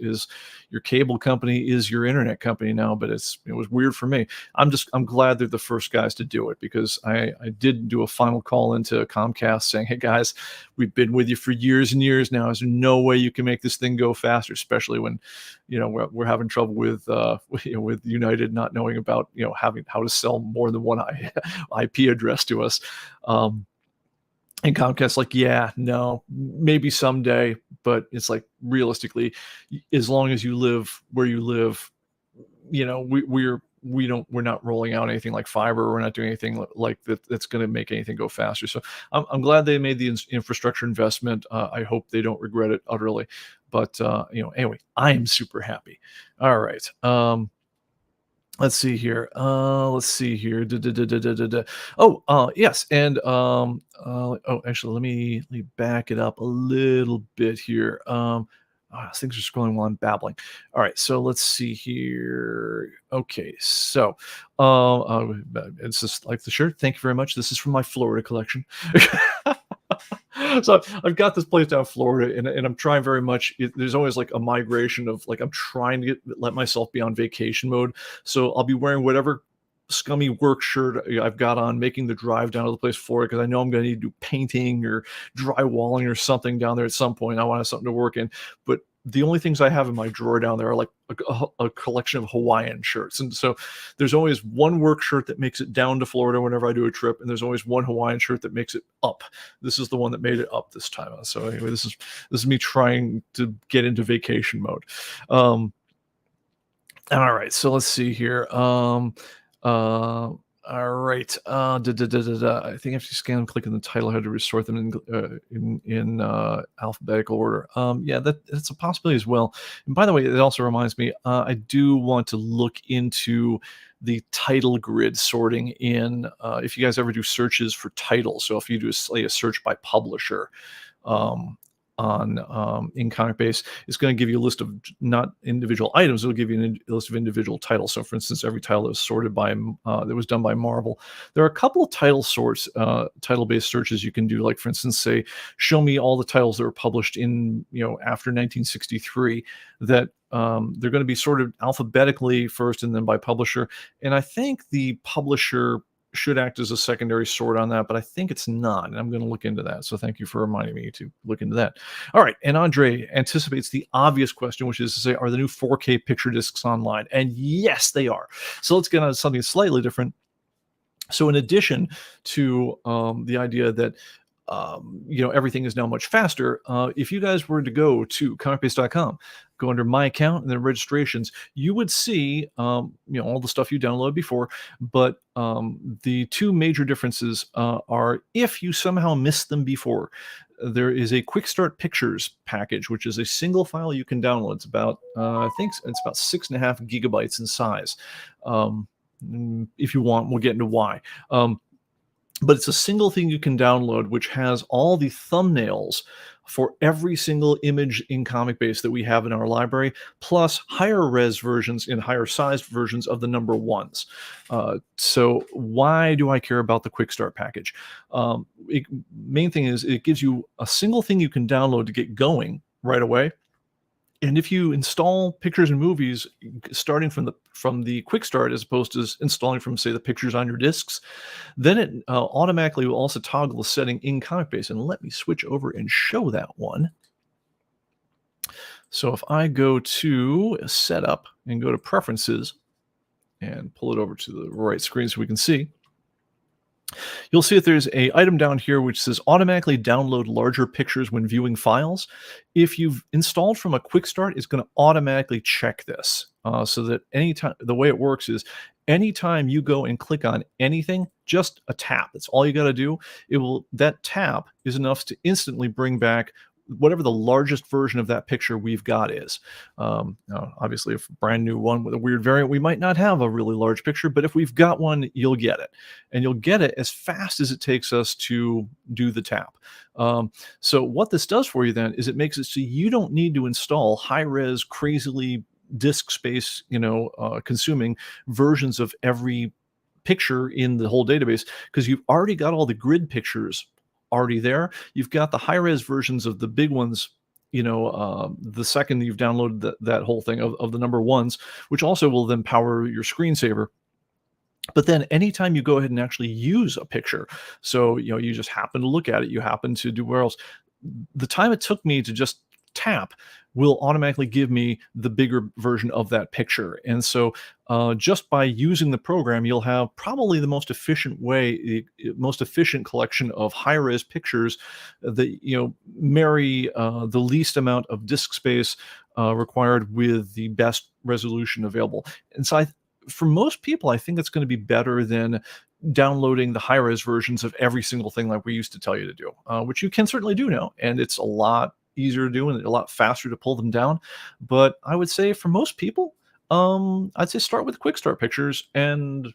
A: your cable company is your internet company now. But it was weird for me. I'm glad they're the first guys to do it, because I did do a final call into Comcast saying, hey guys, we've been with you for years and years now. Is there no way you can make this thing go faster, especially when we're having trouble with with United not knowing about having how to sell more than one IP address to us. And Comcast's like, "Yeah, no, maybe someday," but it's like, realistically, as long as you live where you live, we're not rolling out anything like fiber. We're not doing anything like that that's going to make anything go faster. So I'm glad they made the infrastructure investment. I hope they don't regret it utterly. But anyway, I am super happy. All right. Let's see here. Let's see here. Da. Oh, yes, and oh, actually, let me back it up a little bit here. Things are scrolling while I'm babbling. All right, so let's see here. Okay, so it's just like the shirt. Thank you very much. This is from my Florida collection. So I've got this place down in Florida, and I'm trying very much. There's always like a migration of like I'm trying to let myself be on vacation mode. So I'll be wearing whatever scummy work shirt I've got on, making the drive down to the place for it because I know I'm going to need to do painting or drywalling or something down there at some point. I want to have something to work in, but the only things I have in my drawer down there are like a collection of Hawaiian shirts. And so there's always one work shirt that makes it down to Florida whenever I do a trip, and there's always one Hawaiian shirt that makes it up. This is the one that made it up this time. So anyway, this is me trying to get into vacation mode. All right, so let's see here. Uh, all right. I think after you scan and click on the title, I had to resort them in alphabetical order. Yeah, that's a possibility as well. And by the way, it also reminds me, I do want to look into the title grid sorting in. If you guys ever do searches for titles, so if you do a search by publisher, um, on in ComicBase, it's going to give you a list of not individual items. It'll give you a list of individual titles. So, for instance, every title that was sorted by that was done by Marvel. There are a couple of title-based searches you can do. Like, for instance, say, show me all the titles that were published in after 1963. That they're going to be sorted alphabetically first, and then by publisher. And I think the publisher should act as a secondary sort on that, but I think it's not, and I'm going to look into that. So thank you for reminding me to look into that. All right, and Andre anticipates the obvious question, which is to say, are the new 4K picture discs online? And yes, they are. So let's get on to something slightly different. So in addition to the idea that everything is now much faster. If you guys were to go to comicbase.com, go under my account and then registrations, you would see, all the stuff you downloaded before. But the two major differences are if you somehow missed them before, there is a Quick Start Pictures package, which is a single file you can download. It's about, I think it's about 6.5 gigabytes in size. If you want, we'll get into why. But it's a single thing you can download, which has all the thumbnails for every single image in ComicBase that we have in our library, plus higher res versions and higher sized versions of the number ones. So why do I care about the Quick Start package? Main thing is it gives you a single thing you can download to get going right away. And if you install pictures and movies starting from the quick start as opposed to installing from, say, the pictures on your discs, then it automatically will also toggle the setting in ComicBase. And let me switch over and show that one. So if I go to Setup and go to Preferences and pull it over to the right screen so we can see, you'll see that there's an item down here which says automatically download larger pictures when viewing files. If you've installed from a quick start, it's going to automatically check this so that anytime, the way it works is anytime you go and click on anything, just a tap. That's all you got to do. That tap is enough to instantly bring back whatever the largest version of that picture we've got is. Obviously, if a brand new one with a weird variant, we might not have a really large picture, but if we've got one, you'll get it. And you'll get it as fast as it takes us to do the tap. So what this does for you then is it makes it so you don't need to install high-res, crazily disk space, consuming versions of every picture in the whole database, because you've already got all the grid pictures already there. You've got the high-res versions of the big ones, the second you've downloaded that whole thing of the number ones, which also will then power your screensaver. But then anytime you go ahead and actually use a picture, so you just happen to look at it, you happen to do where else, the time it took me to just tap will automatically give me the bigger version of that picture. And so just by using the program, you'll have probably the most efficient most efficient collection of high-res pictures that marry the least amount of disk space required with the best resolution available. And so for most people, I think it's going to be better than downloading the high-res versions of every single thing like we used to tell you to do, which you can certainly do now, and it's a lot easier to do and a lot faster to pull them down. But I would say for most people, I'd say start with quick start pictures and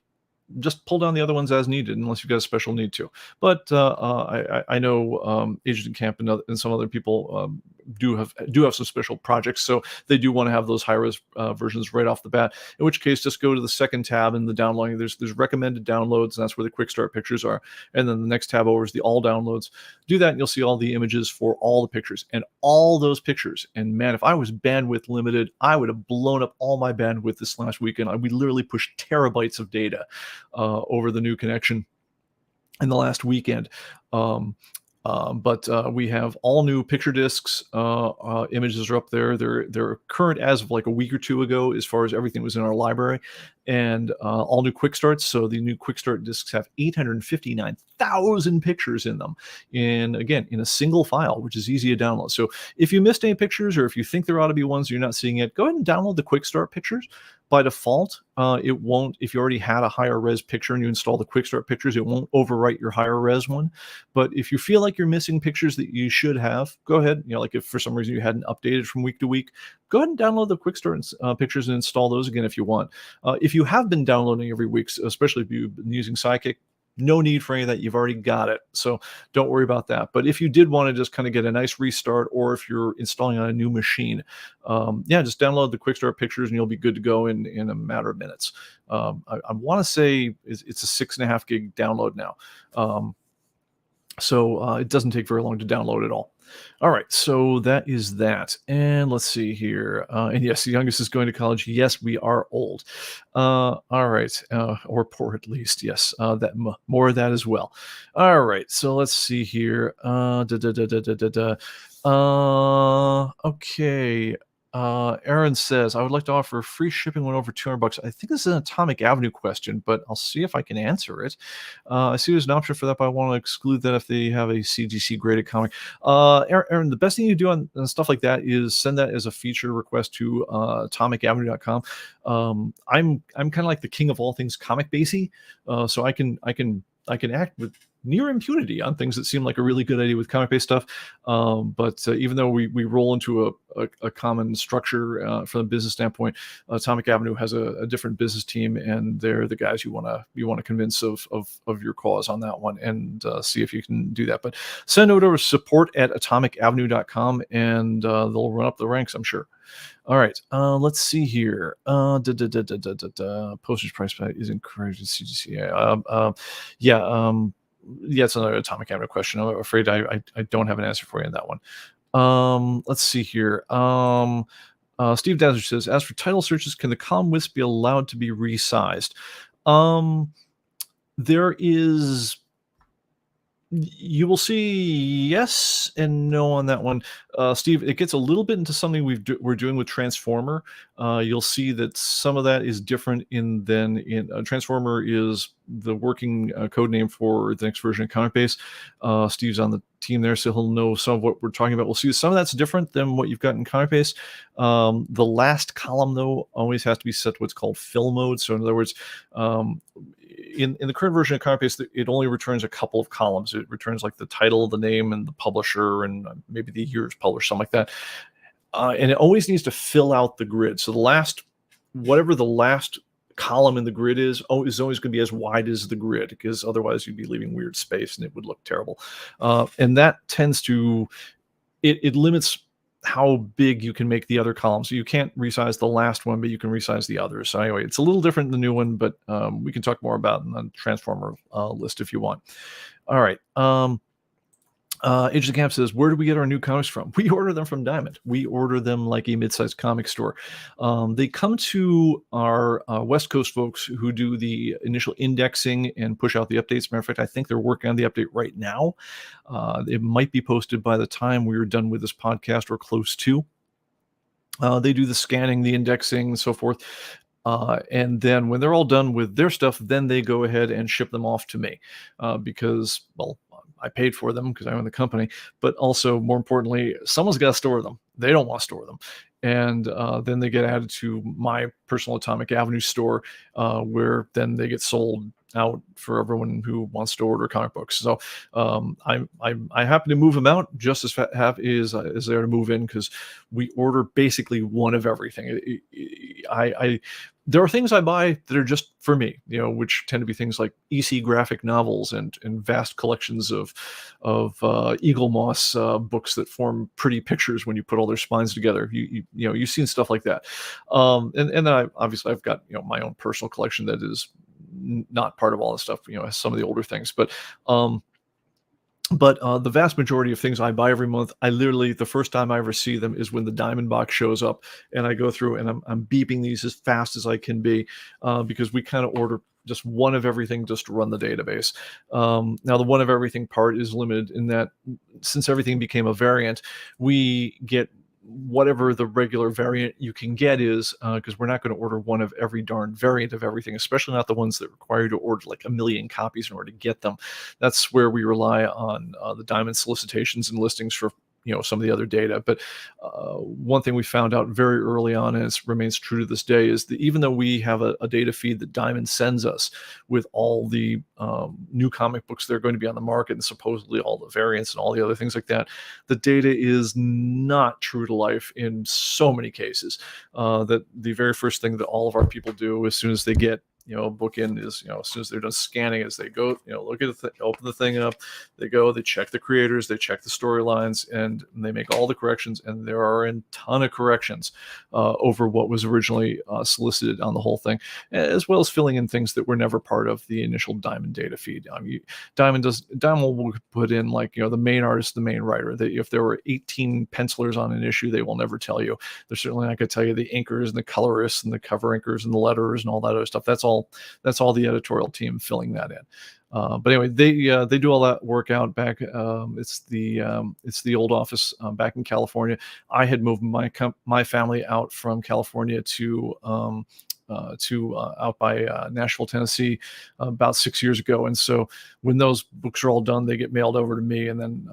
A: just pull down the other ones as needed, unless you've got a special need to. But I know Agent Camp and some other people do have some special projects, so they do want to have those high-res versions right off the bat. In which case, just go to the second tab in the downloading. There's recommended downloads, and that's where the quick start pictures are. And then the next tab over is the all downloads. Do that, and you'll see all the images for all the pictures and all those pictures. And man, if I was bandwidth limited, I would have blown up all my bandwidth this last weekend. We literally pushed terabytes of data over the new connection in the last weekend. But we have all new picture discs. Images are up there. They're current as of like a week or two ago, as far as everything was in our library, and all new quick starts. So the new quick start discs have 859,000 pictures in them, and again, in a single file, which is easy to download. So if you missed any pictures, or if you think there ought to be ones you're not seeing yet, go ahead and download the quick start pictures. By default, it won't, if you already had a higher res picture and you install the quick start pictures, it won't overwrite your higher res one. But if you feel like you're missing pictures that you should have, go ahead. Like if for some reason you hadn't updated from week to week, go ahead and download the quick start pictures and install those again if you want. If you have been downloading every week, especially if you've been using Sidekick, no need for any of that. You've already got it. So don't worry about that. But if you did want to just kind of get a nice restart, or if you're installing on a new machine, just download the quick start pictures and you'll be good to go in a matter of minutes. I want to say it's a 6.5 gig download now. So it doesn't take very long to download at all. All right, so that is that. And let's see here. And yes, the youngest is going to college. Yes, we are old. All right, or poor at least. Yes, more of that as well. All right, so let's see here. Okay. Aaron says, I would like to offer free shipping when over $200. I think this is an Atomic Avenue question, but I'll see if I can answer it. I see there's an option for that, but I want to exclude that if they have a CGC graded comic. Aaron, the best thing you do on stuff like that is send that as a feature request to atomicavenue.com. I'm kind of like the king of all things ComicBase, so I can act with near impunity on things that seem like a really good idea with ComicBase stuff. But even though we roll into a common structure from a business standpoint, Atomic Avenue has a different business team, and they're the guys you want to convince of your cause on that one, and see if you can do that. But send it over to support@atomicavenue.com, and they'll run up the ranks, I'm sure. All right, let's see here. Postage price is encouraged in CGC. Yeah, it's another Atomic Avenue question. I'm afraid I don't have an answer for you on that one. Let's see here. Steve Dazzler says, as for title searches, can the column widths be allowed to be resized? There is... You will see yes and no on that one, Steve. It gets a little bit into something we're doing with Transformer. You'll see that some of that is different than Transformer is the working code name for the next version of ComicBase. Steve's on the team there, so he'll know some of what we're talking about. We'll see some of that's different than what you've got in ComicBase. The last column, though, always has to be set to what's called fill mode. So in other words, in the current version of ComicBase, it only returns a couple of columns. It returns like the title, the name, and the publisher, and maybe the years published, something like that. And it always needs to fill out the grid. So whatever the last column in the grid is always going to be as wide as the grid, because otherwise you'd be leaving weird space and it would look terrible. And that tends to, it limits how big you can make the other columns. So you can't resize the last one, but you can resize the others. So anyway, it's a little different than the new one, but we can talk more about it in the Transformer list if you want. All right. Age of the Camp says, "Where do we get our new comics from?" We order them from Diamond. We order them like a mid-sized comic store. They come to our West Coast folks who do the initial indexing and push out the updates. Matter of fact, I think they're working on the update right now. It might be posted by the time we are done with this podcast or close to. They do the scanning, the indexing, and so forth. And then when they're all done with their stuff, then they go ahead and ship them off to me because, well, I paid for them because I own the company, but also more importantly, someone's got to store them. They don't want to store them. And then they get added to my personal Atomic Avenue store, where then they get sold out for everyone who wants to order comic books. So I happen to move them out just as is there to move in because we order basically one of everything. There are things I buy that are just for me, which tend to be things like EC graphic novels and vast collections of eagle moss books that form pretty pictures when you put all their spines together. You've seen stuff like that, and then I've got my own personal collection that is not part of all this stuff. Some of the older things, but the vast majority of things I buy every month, I literally, the first time I ever see them is when the Diamond box shows up, and I go through and I'm beeping these as fast as I can be, because we kind of order just one of everything just to run the database. Now, the one of everything part is limited in that since everything became a variant, we get whatever the regular variant you can get is, because we're not going to order one of every darn variant of everything, especially not the ones that require you to order like 1 million copies in order to get them. That's where we rely on the Diamond solicitations and listings for some of the other data. But one thing we found out very early on, and it remains true to this day, is that even though we have a data feed that Diamond sends us with all the new comic books that are going to be on the market and supposedly all the variants and all the other things like that, the data is not true to life in so many cases. That the very first thing that all of our people do as soon as they get a book in is, as soon as they're done scanning, is they go, look at open the thing up, they check the creators, they check the storylines, and they make all the corrections. And there are a ton of corrections over what was originally solicited on the whole thing, as well as filling in things that were never part of the initial Diamond data feed. Diamond will put in the main artist, the main writer. If there were 18 pencilers on an issue, they will never tell you. They're certainly not going to tell you the inkers and the colorists and the cover inkers and the letterers and all that other stuff. That's all the editorial team filling that in. But anyway, they do all that work out back. It's the old office back in California. I had moved my family out from California to out by Nashville, Tennessee, about 6 years ago. And so when those books are all done, they get mailed over to me, and then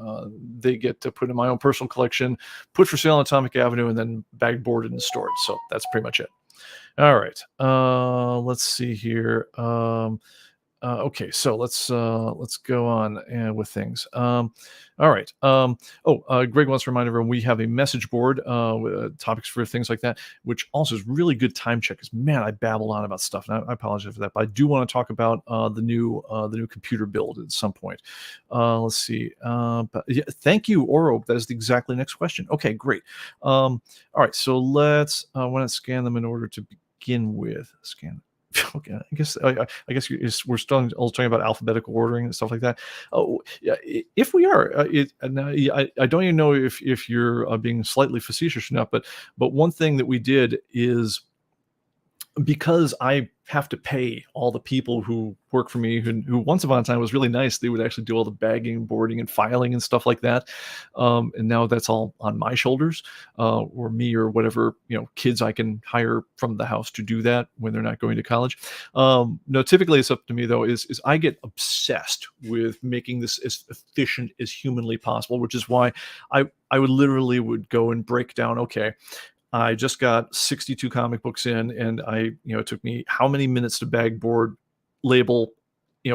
A: they get to put in my own personal collection, put for sale on Atomic Avenue, and then bag boarded and stored. So that's pretty much it. All right. Let's see here. Okay, so let's go on with things. All right. Greg wants to remind everyone we have a message board with topics for things like that, which also is really good time check. Because man, I babbled on about stuff, and I apologize for that. But I do want to talk about the new computer build at some point. Let's see. But yeah, thank you, Oro. That is the exactly next question. Okay, great. All right, so let's want to scan them in order to begin with. Scan. Okay, I guess we're still talking about alphabetical ordering and stuff like that. Oh, yeah, if we are, I don't even know if you're being slightly facetious or not, but one thing that we did is, because I have to pay all the people who work for me, who once upon a time was really nice. They would actually do all the bagging, boarding, and filing and stuff like that. And now that's all on my shoulders, or me, or whatever kids I can hire from the house to do that when they're not going to college. No, typically it's up to me though. Is I get obsessed with making this as efficient as humanly possible, which is why I would go and break down. Okay, I just got 62 comic books in, and it took me how many minutes to bag, board, label,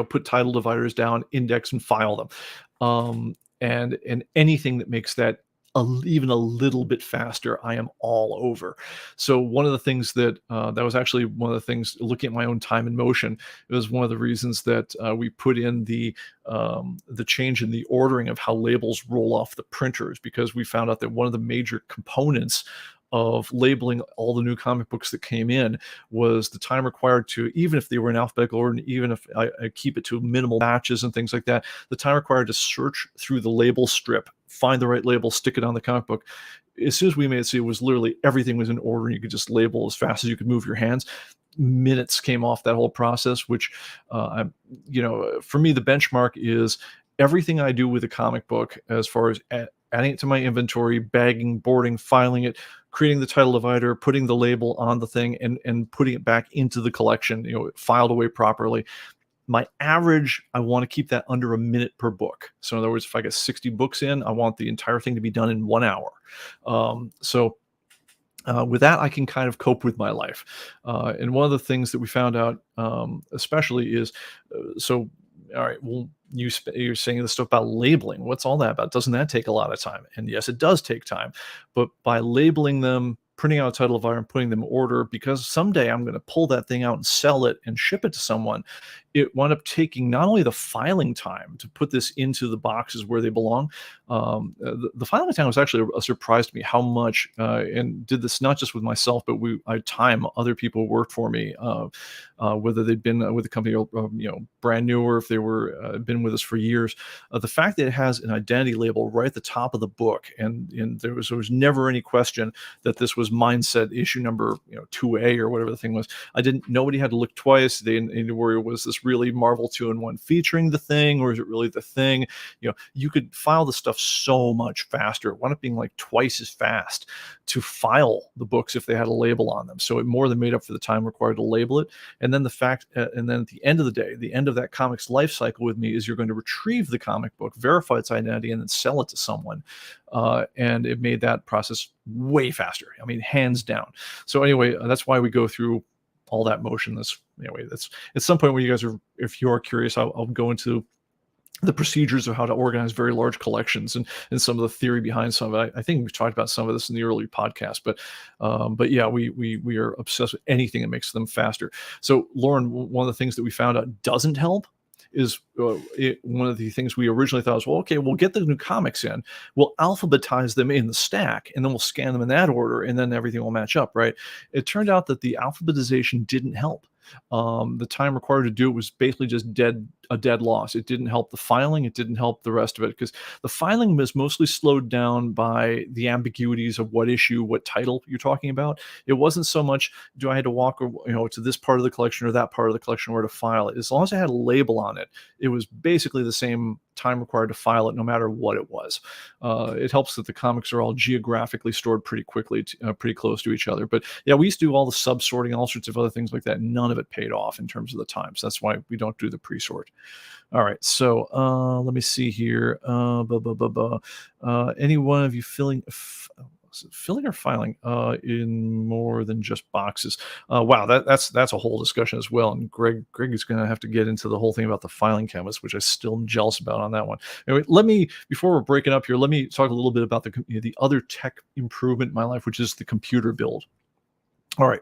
A: put title dividers down, index, and file them. And anything that makes that even a little bit faster, I am all over. So one of the things that was actually one of the things, looking at my own time and motion, it was one of the reasons that we put in the change in the ordering of how labels roll off the printers, because we found out that one of the major components of labeling all the new comic books that came in was the time required to, even if they were in alphabetical order, and even if I keep it to minimal batches and things like that, the time required to search through the label strip, find the right label, stick it on the comic book. As soon as we made it so it was literally everything was in order, and you could just label as fast as you could move your hands. Minutes came off that whole process, which, for me, the benchmark is everything I do with a comic book as far as adding it to my inventory, bagging, boarding, filing it, creating the title divider, putting the label on the thing, and putting it back into the collection, filed away properly. My average, I want to keep that under a minute per book. So in other words, if I get 60 books in, I want the entire thing to be done in 1 hour. With that, I can kind of cope with my life. And one of the things that we found out, especially, is all right, well, you're saying this stuff about labeling. What's all that about? Doesn't that take a lot of time? And yes, it does take time. But by labeling them, printing out a title divider and putting them in order, because someday I'm going to pull that thing out and sell it and ship it to someone, it wound up taking not only the filing time to put this into the boxes where they belong. The filing time was actually a surprise to me how much, and did this not just with myself, but I time other people who worked for me, whether they'd been with the company, brand new, or if they were been with us for years. The fact that it has an identity label right at the top of the book, and there was never any question that this was Mindset issue number 2A or whatever the thing was. Nobody had to look twice. They didn't need to worry, was this really Marvel 2-in-1 featuring the thing, or is it really the thing? You could file the stuff so much faster. It wound up being like twice as fast to file the books if they had a label on them. So it more than made up for the time required to label it. And then and then at the end of the day, the end of that comic's life cycle with me is you're going to retrieve the comic book, verify its identity, and then sell it to someone. And it made that process way faster. I mean, hands down. So anyway, that's why we go through all that motion. That's at some point when you guys are, if you're curious, I'll go into the procedures of how to organize very large collections and some of the theory behind some of it. I think we've talked about some of this in the early podcast, but yeah, we are obsessed with anything that makes them faster. So Lauren, one of the things that we found out doesn't help is one of the things we originally thought was, well, okay, we'll get the new comics in, we'll alphabetize them in the stack, and then we'll scan them in that order, and then everything will match up, right? It turned out that the alphabetization didn't help. The time required to do it was basically just a dead loss. It didn't help the filing. It didn't help the rest of it, because the filing was mostly slowed down by the ambiguities of what issue, what title you're talking about. It wasn't so much, do I had to walk, to this part of the collection or that part of the collection where to file it. As long as I had a label on it, it was basically the same time required to file it, no matter what it was. It helps that the comics are all geographically stored pretty quickly, pretty close to each other. But yeah, we used to do all the sub-sorting, all sorts of other things like that. None of it paid off in terms of the time. So that's why we don't do the pre-sort. All right, so let me see here. Any one of you filling or filing in more than just boxes? Wow, that's a whole discussion as well. And Greg is going to have to get into the whole thing about the filing canvas, which I still am jealous about on that one. Anyway, before we're breaking up here, let me talk a little bit about the other tech improvement in my life, which is the computer build. All right,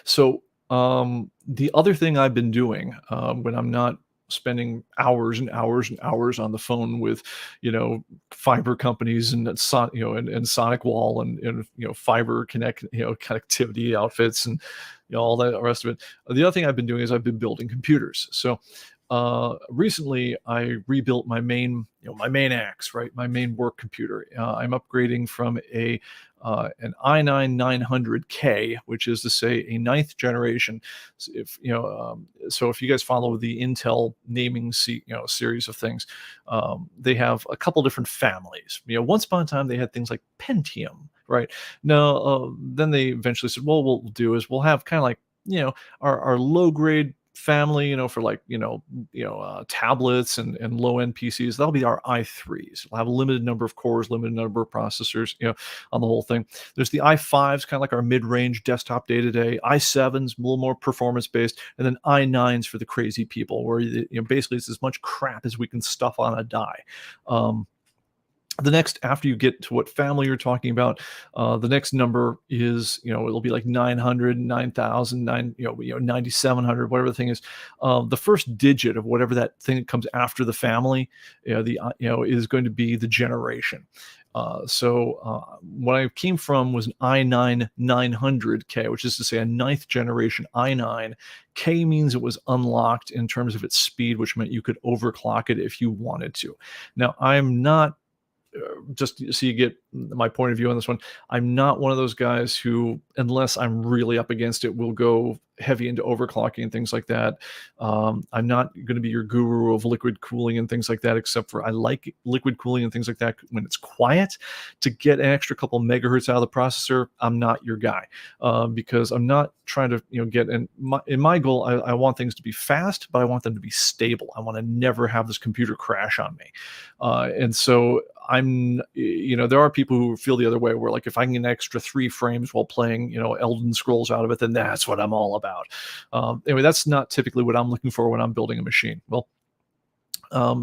A: so the other thing I've been doing when I'm not spending hours and hours and hours on the phone with, fiber companies and and Sonic Wall and fiber connectivity outfits and all that rest of it. The other thing I've been doing is I've been building computers. So recently I rebuilt my main axe, right? My main work computer. I'm upgrading from an i9-900K, which is to say a 9th generation. So if you guys follow the Intel naming series of things, they have a couple different families. Once upon a time they had things like Pentium, right? Now, then they eventually said, well, what we'll do is we'll have kind of like, our low grade family, for like, tablets and low end PCs. That'll be our i3s. We'll have a limited number of cores, limited number of processors, on the whole thing. There's the i5s, kind of like our mid-range desktop day-to-day. i7s, a little more performance based, and then i9s for the crazy people, where basically it's as much crap as we can stuff on a die. The next, after you get to what family you're talking about, the next number is, it'll be like 900, 9,000, 9,700, whatever the thing is. The first digit of whatever that thing that comes after the family, is going to be the generation. What I came from was an i9 900K, which is to say a ninth generation i9. K means it was unlocked in terms of its speed, which meant you could overclock it if you wanted to. Now, I'm not, just so you get my point of view on this one, I'm not one of those guys who, unless I'm really up against it, will go heavy into overclocking and things like that. I'm not going to be your guru of liquid cooling and things like that, except for I like liquid cooling and things like that when it's quiet. To get an extra couple megahertz out of the processor, I'm not your guy, because I'm not trying to get in my goal. I want things to be fast, but I want them to be stable. I want to never have this computer crash on me, and so there are people who feel the other way, where like if I can get an extra 3 frames while playing, Elden Scrolls out of it, then that's what I'm all about. Anyway, that's not typically what I'm looking for when I'm building a machine. Well,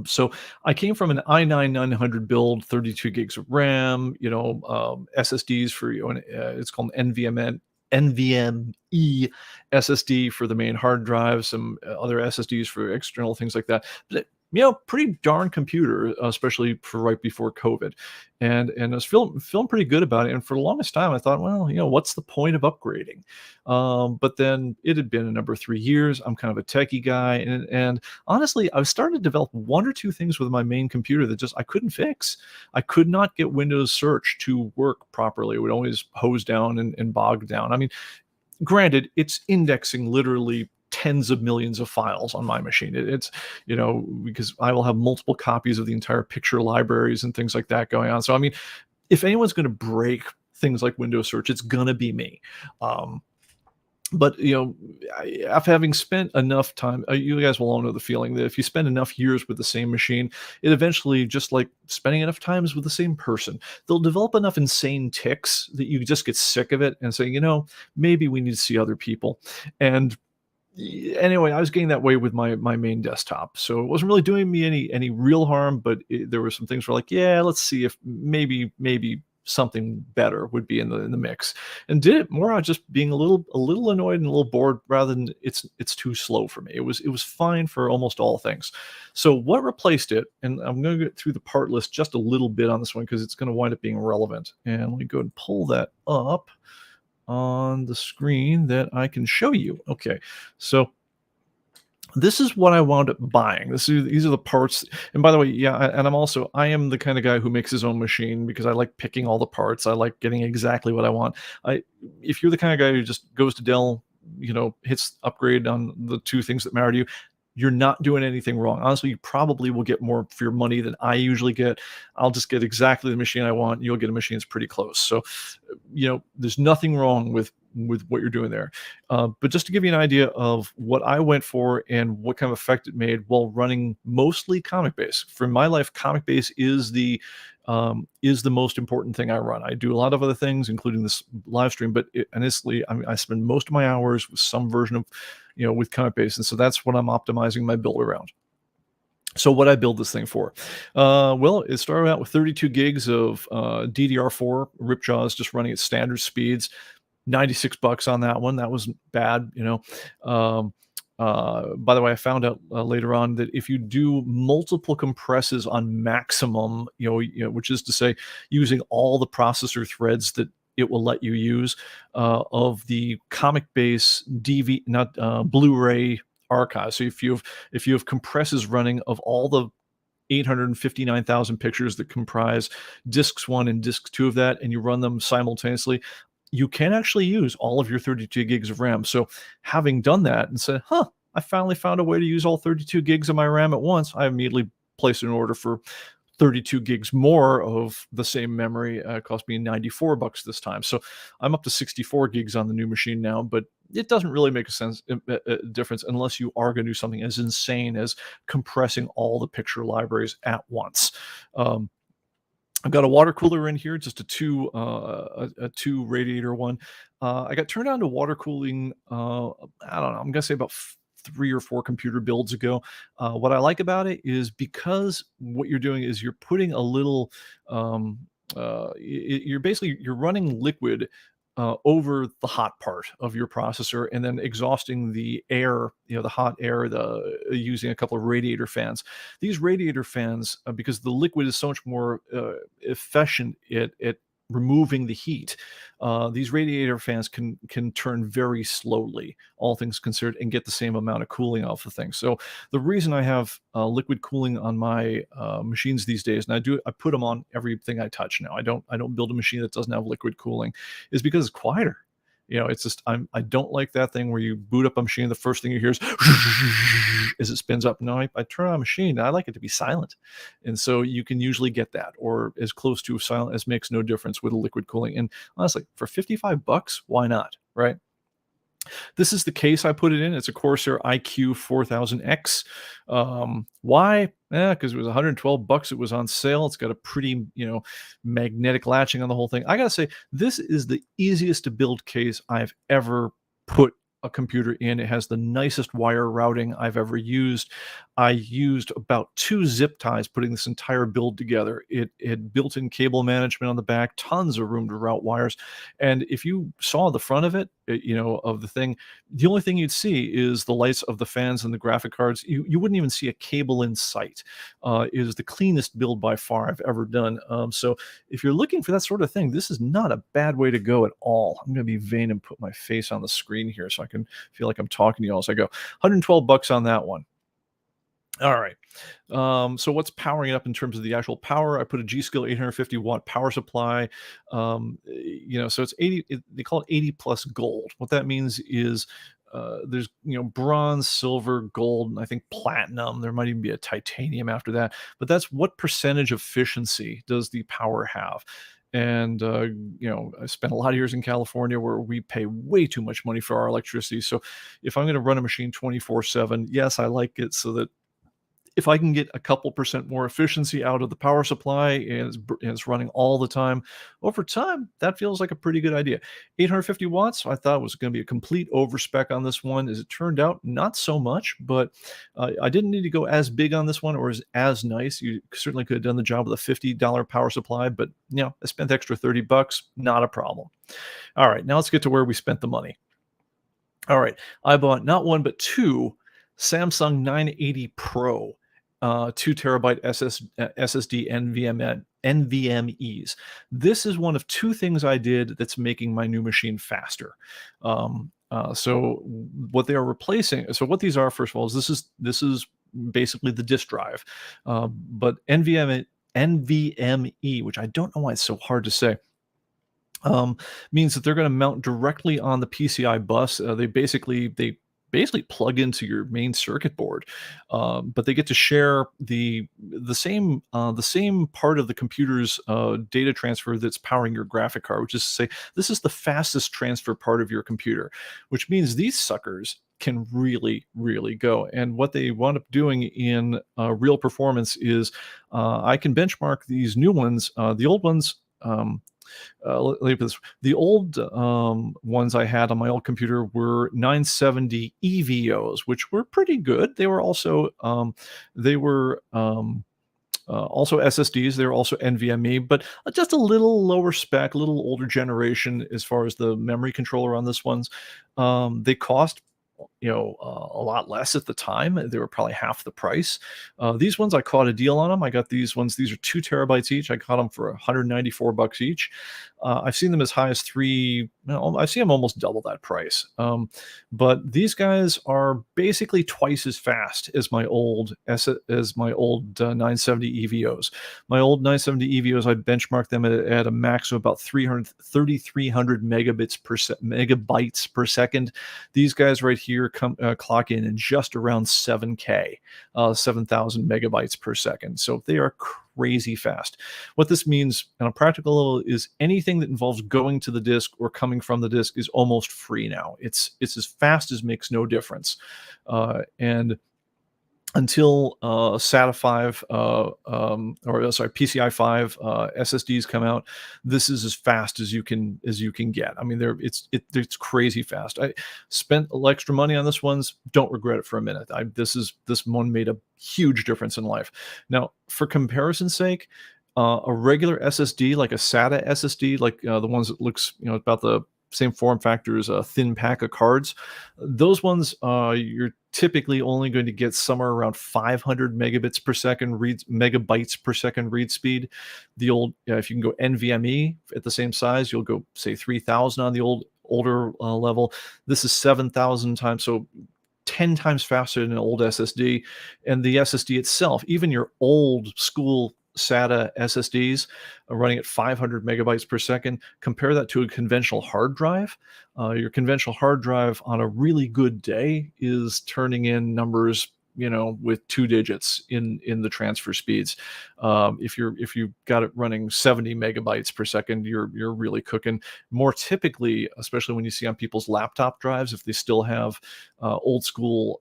A: so I came from an i9 900 build, 32 gigs of RAM, SSDs for it's called NVMe SSD for the main hard drive, some other SSDs for external things like that. But pretty darn computer, especially for right before COVID, and I was feeling pretty good about it. And for the longest time, I thought, well, what's the point of upgrading? But then it had been a number of 3 years. I'm kind of a techie guy, and honestly, I was starting to develop one or two things with my main computer that just I couldn't fix. I could not get Windows Search to work properly. It would always hose down and bog down. I mean, granted, it's indexing literally tens of millions of files on my machine. It's, because I will have multiple copies of the entire picture libraries and things like that going on. So, I mean, if anyone's going to break things like Windows Search, it's going to be me. But after having spent enough time, you guys will all know the feeling that if you spend enough years with the same machine, it eventually, just like spending enough times with the same person, they'll develop enough insane tics that you just get sick of it and say, maybe we need to see other people. And anyway, I was getting that way with my main desktop, so it wasn't really doing me any real harm. But there were some things where, like, yeah, let's see if maybe something better would be in the mix, and did it more out just being a little annoyed and a little bored, rather than it's too slow for me. It was fine for almost all things. So what replaced it? And I'm going to get through the part list just a little bit on this one because it's going to wind up being relevant. And let me go and pull that up on the screen that I can show you. Okay, so this is what I wound up buying. These are the parts. And by the way, yeah, and I am the kind of guy who makes his own machine because I like picking all the parts. I like getting exactly what I want. If you're the kind of guy who just goes to Dell, hits upgrade on the two things that matter to you, you're not doing anything wrong. Honestly, you probably will get more for your money than I usually get. I'll just get exactly the machine I want, and you'll get a machine that's pretty close. So, there's nothing wrong with what you're doing there. But just to give you an idea of what I went for and what kind of effect it made while running mostly ComicBase. For my life, ComicBase is the most important thing I run. I do a lot of other things, including this live stream, but honestly, I spend most of my hours with some version of, with ComicBase, and so that's what I'm optimizing my build around. So what I build this thing for? Well, it started out with 32 gigs of DDR4 Ripjaws, just running at standard speeds. $96 on that one. That wasn't bad, by the way, I found out later on that if you do multiple compresses on maximum, which is to say using all the processor threads that it will let you use of the ComicBase not Blu-ray archive. So if you have compresses running of all the 859,000 pictures that comprise discs 1 and disc 2 of that, and you run them simultaneously, you can actually use all of your 32 gigs of RAM. So having done that and said, I finally found a way to use all 32 gigs of my RAM at once, I immediately placed an order for 32 gigs more of the same memory. It cost me $94 this time. So I'm up to 64 gigs on the new machine now, but it doesn't really make a difference unless you are going to do something as insane as compressing all the picture libraries at once. I've got a water cooler in here, just a two radiator one. I got turned on to water cooling, I don't know, I'm going to say about 3 or 4 computer builds ago. What I like about it is because what you're doing is you're putting a little, um, you're basically you're running liquid over the hot part of your processor and then exhausting the air, the hot air, using a couple of radiator fans. These radiator fans, because the liquid is so much more efficient at removing the heat, these radiator fans can turn very slowly, all things considered, and get the same amount of cooling off the thing. So the reason I have liquid cooling on my machines these days, and I put them on everything I touch now. I don't build a machine that doesn't have liquid cooling, is because it's quieter. It's just I don't like that thing where you boot up a machine, the first thing you hear is as it spins up. No, I turn on a machine. I like it to be silent, and so you can usually get that or as close to silent as makes no difference with a liquid cooling. And honestly, for $55, why not, right? This is the case I put it in. It's a Corsair iQ 4000X. Why? Because it was $112. It was on sale. It's got a pretty, magnetic latching on the whole thing. I gotta say, this is the easiest to build case I've ever put a computer in. It has the nicest wire routing I've ever used. I used about 2 zip ties putting this entire build together. It had built-in cable management on the back, tons of room to route wires. And if you saw the front of it, of the thing, the only thing you'd see is the lights of the fans and the graphic cards. You wouldn't even see a cable in sight. It is the cleanest build by far I've ever done. So if you're looking for that sort of thing, this is not a bad way to go at all. I'm going to be vain and put my face on the screen here so I can feel like I'm talking to you all as I go. $112 on that one. All right. So what's powering it up in terms of the actual power? I put a G-Skill 850-watt power supply. So it's 80. They call it 80 plus gold. What that means is there's bronze, silver, gold, and I think platinum. There might even be a titanium after that. But that's what percentage of efficiency does the power have? And I spent a lot of years in California where we pay way too much money for our electricity. So if I'm going to run a machine 24/7, yes, I like it so that if I can get a couple percent more efficiency out of the power supply and it's running all the time, over time, that feels like a pretty good idea. 850 watts, I thought was going to be a complete overspec on this one. As it turned out, not so much, but I didn't need to go as big on this one or as nice. You certainly could have done the job with a $50 power supply, but I spent the extra $30, not a problem. All right, now let's get to where we spent the money. All right, I bought not one, but 2 Samsung 980 Pro 2 terabyte SSD NVMEs. This is one of 2 things I did that's making my new machine faster. So what they are replacing, so what these are, first of all, is this is basically the disk drive, but NVMe, which I don't know why it's so hard to say, means that they're going to mount directly on the PCI bus. They basically plug into your main circuit board, but they get to share the same part of the computer's data transfer that's powering your graphic card, which is to say this is the fastest transfer part of your computer, which means these suckers can really, really go. And what they wound up doing in real performance is I can benchmark these new ones. The old ones, let me put this. The old ones I had on my old computer were 970 EVOs, which were pretty good. They were also also SSDs. They were also NVMe, but just a little lower spec, a little older generation as far as the memory controller on this ones. They cost a lot less at the time. They were probably half the price. These ones, I caught a deal on them. I got these ones. These are 2 terabytes each. I got them for $194 each. I've seen them as high as I've seen them almost double that price. But these guys are basically twice as fast as my old 970 EVOs. My old 970 EVOs, I benchmarked them at a max of about 3,300 megabytes per second. These guys right here clock in just around 7K, 7,000 megabytes per second. So they are crazy fast. What this means on a practical level is anything that involves going to the disk or coming from the disk is almost free now. It's as fast as makes no difference. And until SATA 5 PCI 5 SSDs come out. This is as fast as you can get. I mean, it's crazy fast. I spent a little extra money on this ones. Don't regret it for a minute. This one made a huge difference in life. Now, for comparison's sake, a regular SSD like a SATA SSD, like the ones that looks about the same form factor as a thin pack of cards. Those ones, you're typically only going to get somewhere around 500 megabits per second read, megabytes per second read speed. The old, if you can go NVMe at the same size, you'll go say 3,000 on the older level. This is 7,000 times, so 10 times faster than an old SSD. And the SSD itself, even your old school SATA SSDs running at 500 megabytes per second, compare that to a conventional hard drive. Your conventional hard drive on a really good day is turning in numbers, with 2 digits in the transfer speeds. If you got it running 70 megabytes per second, you're really cooking. More typically, especially when you see on people's laptop drives, if they still have old school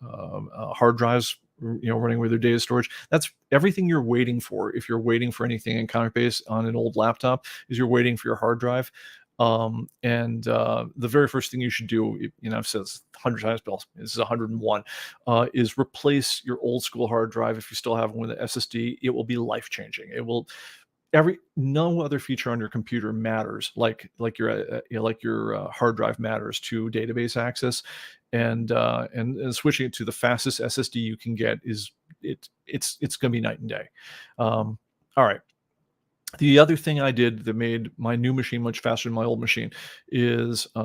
A: hard drives, running with their data storage, that's everything you're waiting for. If you're waiting for anything in ComicBase on an old laptop, is you're waiting for your hard drive. The very first thing you should do, I've said this 100 times, Bill, this is 101, is replace your old school hard drive. If you still have one with an SSD, it will be life changing. It will no other feature on your computer matters like your hard drive matters to database access, and switching it to the fastest SSD you can get it's going to be night and day. All right. The other thing I did that made my new machine much faster than my old machine is I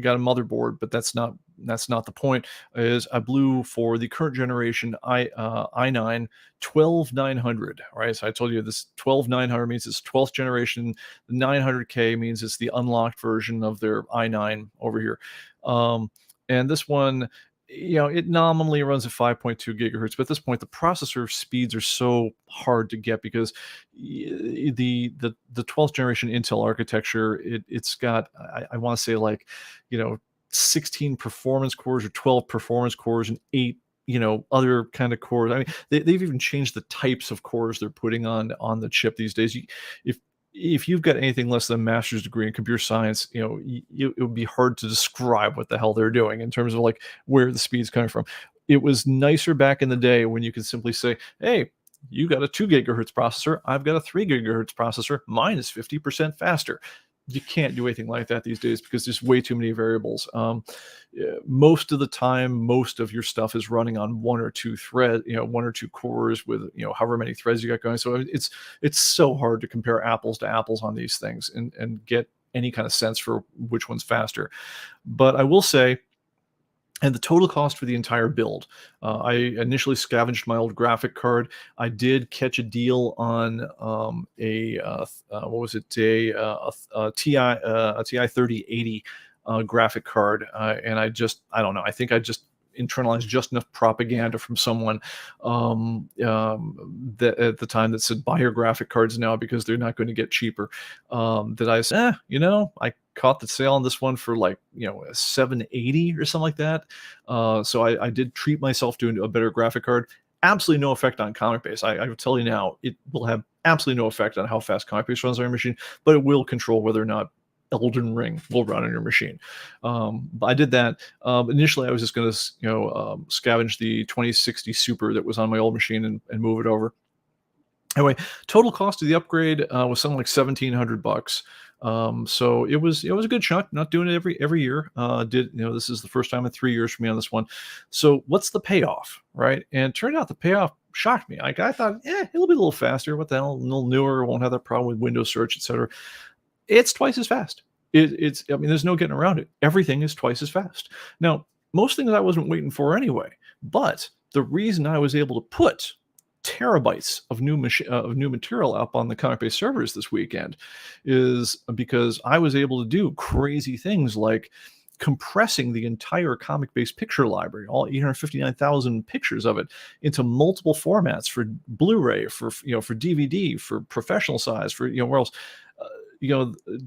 A: got a motherboard, but that's not the point. Is I blew for the current generation i9 12900. Right, so I told you this 12900 means it's 12th generation. The 900K means it's the unlocked version of their i9 over here. And this one, it nominally runs at 5.2 gigahertz, but at this point, the processor speeds are so hard to get because the 12th generation Intel architecture, it's got, I want to say, like, 16 performance cores or 12 performance cores and 8 other kind of cores. I mean, they've even changed the types of cores they're putting on the chip these days. If you've got anything less than a master's degree in computer science, it would be hard to describe what the hell they're doing in terms of like where the speed's coming from. It was nicer back in the day when you could simply say, hey, you got a 2 gigahertz processor, I've got a 3 gigahertz processor, mine is 50% faster. You can't do anything like that these days because there's way too many variables. Most of the time, most of your stuff is running on one or two cores with however many threads you got going. So it's so hard to compare apples to apples on these things and get any kind of sense for which one's faster. But I will say, and the total cost for the entire build, I initially scavenged my old graphic card. I did catch a deal on what was it, a TI 3080 graphic card, and I don't know. I think I just internalized just enough propaganda from someone that at the time that said buy your graphic cards now because they're not going to get cheaper. That I said, I caught the sale on this one for like a 780 or something like that. So I did treat myself to a better graphic card. Absolutely no effect on ComicBase. I will tell you now, it will have absolutely no effect on how fast ComicBase runs on your machine, but it will control whether or not Elden Ring will run on your machine. But I did that. Initially, I was just going to scavenge the 2060 Super that was on my old machine and move it over. Anyway, total cost of the upgrade was something like $1,700. So it was a good chunk. Not doing it every year. This is the first time in 3 years for me on this one. So what's the payoff, right? And it turned out the payoff shocked me. Like I thought, it'll be a little faster. What the hell? A little newer. Won't have that problem with Windows search, etc. It's twice as fast. I mean, there's no getting around it. Everything is twice as fast. Now, most things I wasn't waiting for anyway, but the reason I was able to put terabytes of new material up on the ComicBase servers this weekend is because I was able to do crazy things like compressing the entire ComicBase picture library, all 859,000 pictures of it, into multiple formats for Blu-ray, for DVD, for professional size, for where else.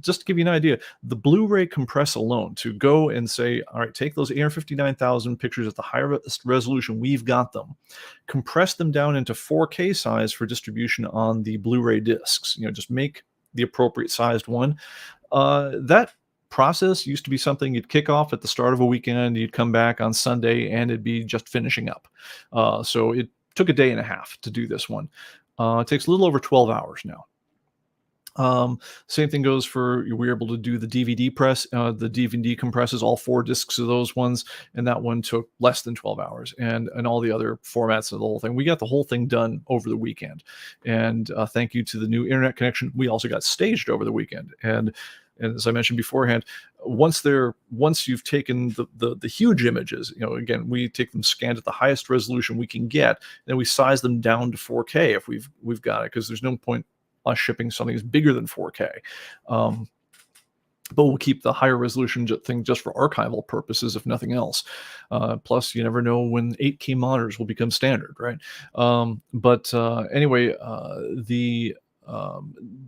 A: just to give you an idea, the Blu-ray compress alone, to go and say, all right, take those 859,000 pictures at the highest resolution, we've got them, compress them down into 4K size for distribution on the Blu-ray discs. Just make the appropriate sized one. That process used to be something you'd kick off at the start of a weekend, you'd come back on Sunday, and it'd be just finishing up. So it took a day and a half to do this one. It takes a little over 12 hours now. Same thing goes for, we were able to do the DVD press. The DVD compresses all 4 discs of those ones, and that one took less than 12 hours, and all the other formats of the whole thing. We got the whole thing done over the weekend, and thank you to the new internet connection, we also got staged over the weekend. And as I mentioned beforehand, once you've taken the huge images, again, we take them scanned at the highest resolution we can get, then we size them down to 4K if we've got it, because there's no point us shipping something that's bigger than 4K. But we'll keep the higher resolution thing just for archival purposes, if nothing else. Plus, you never know when 8K monitors will become standard, right? Anyway,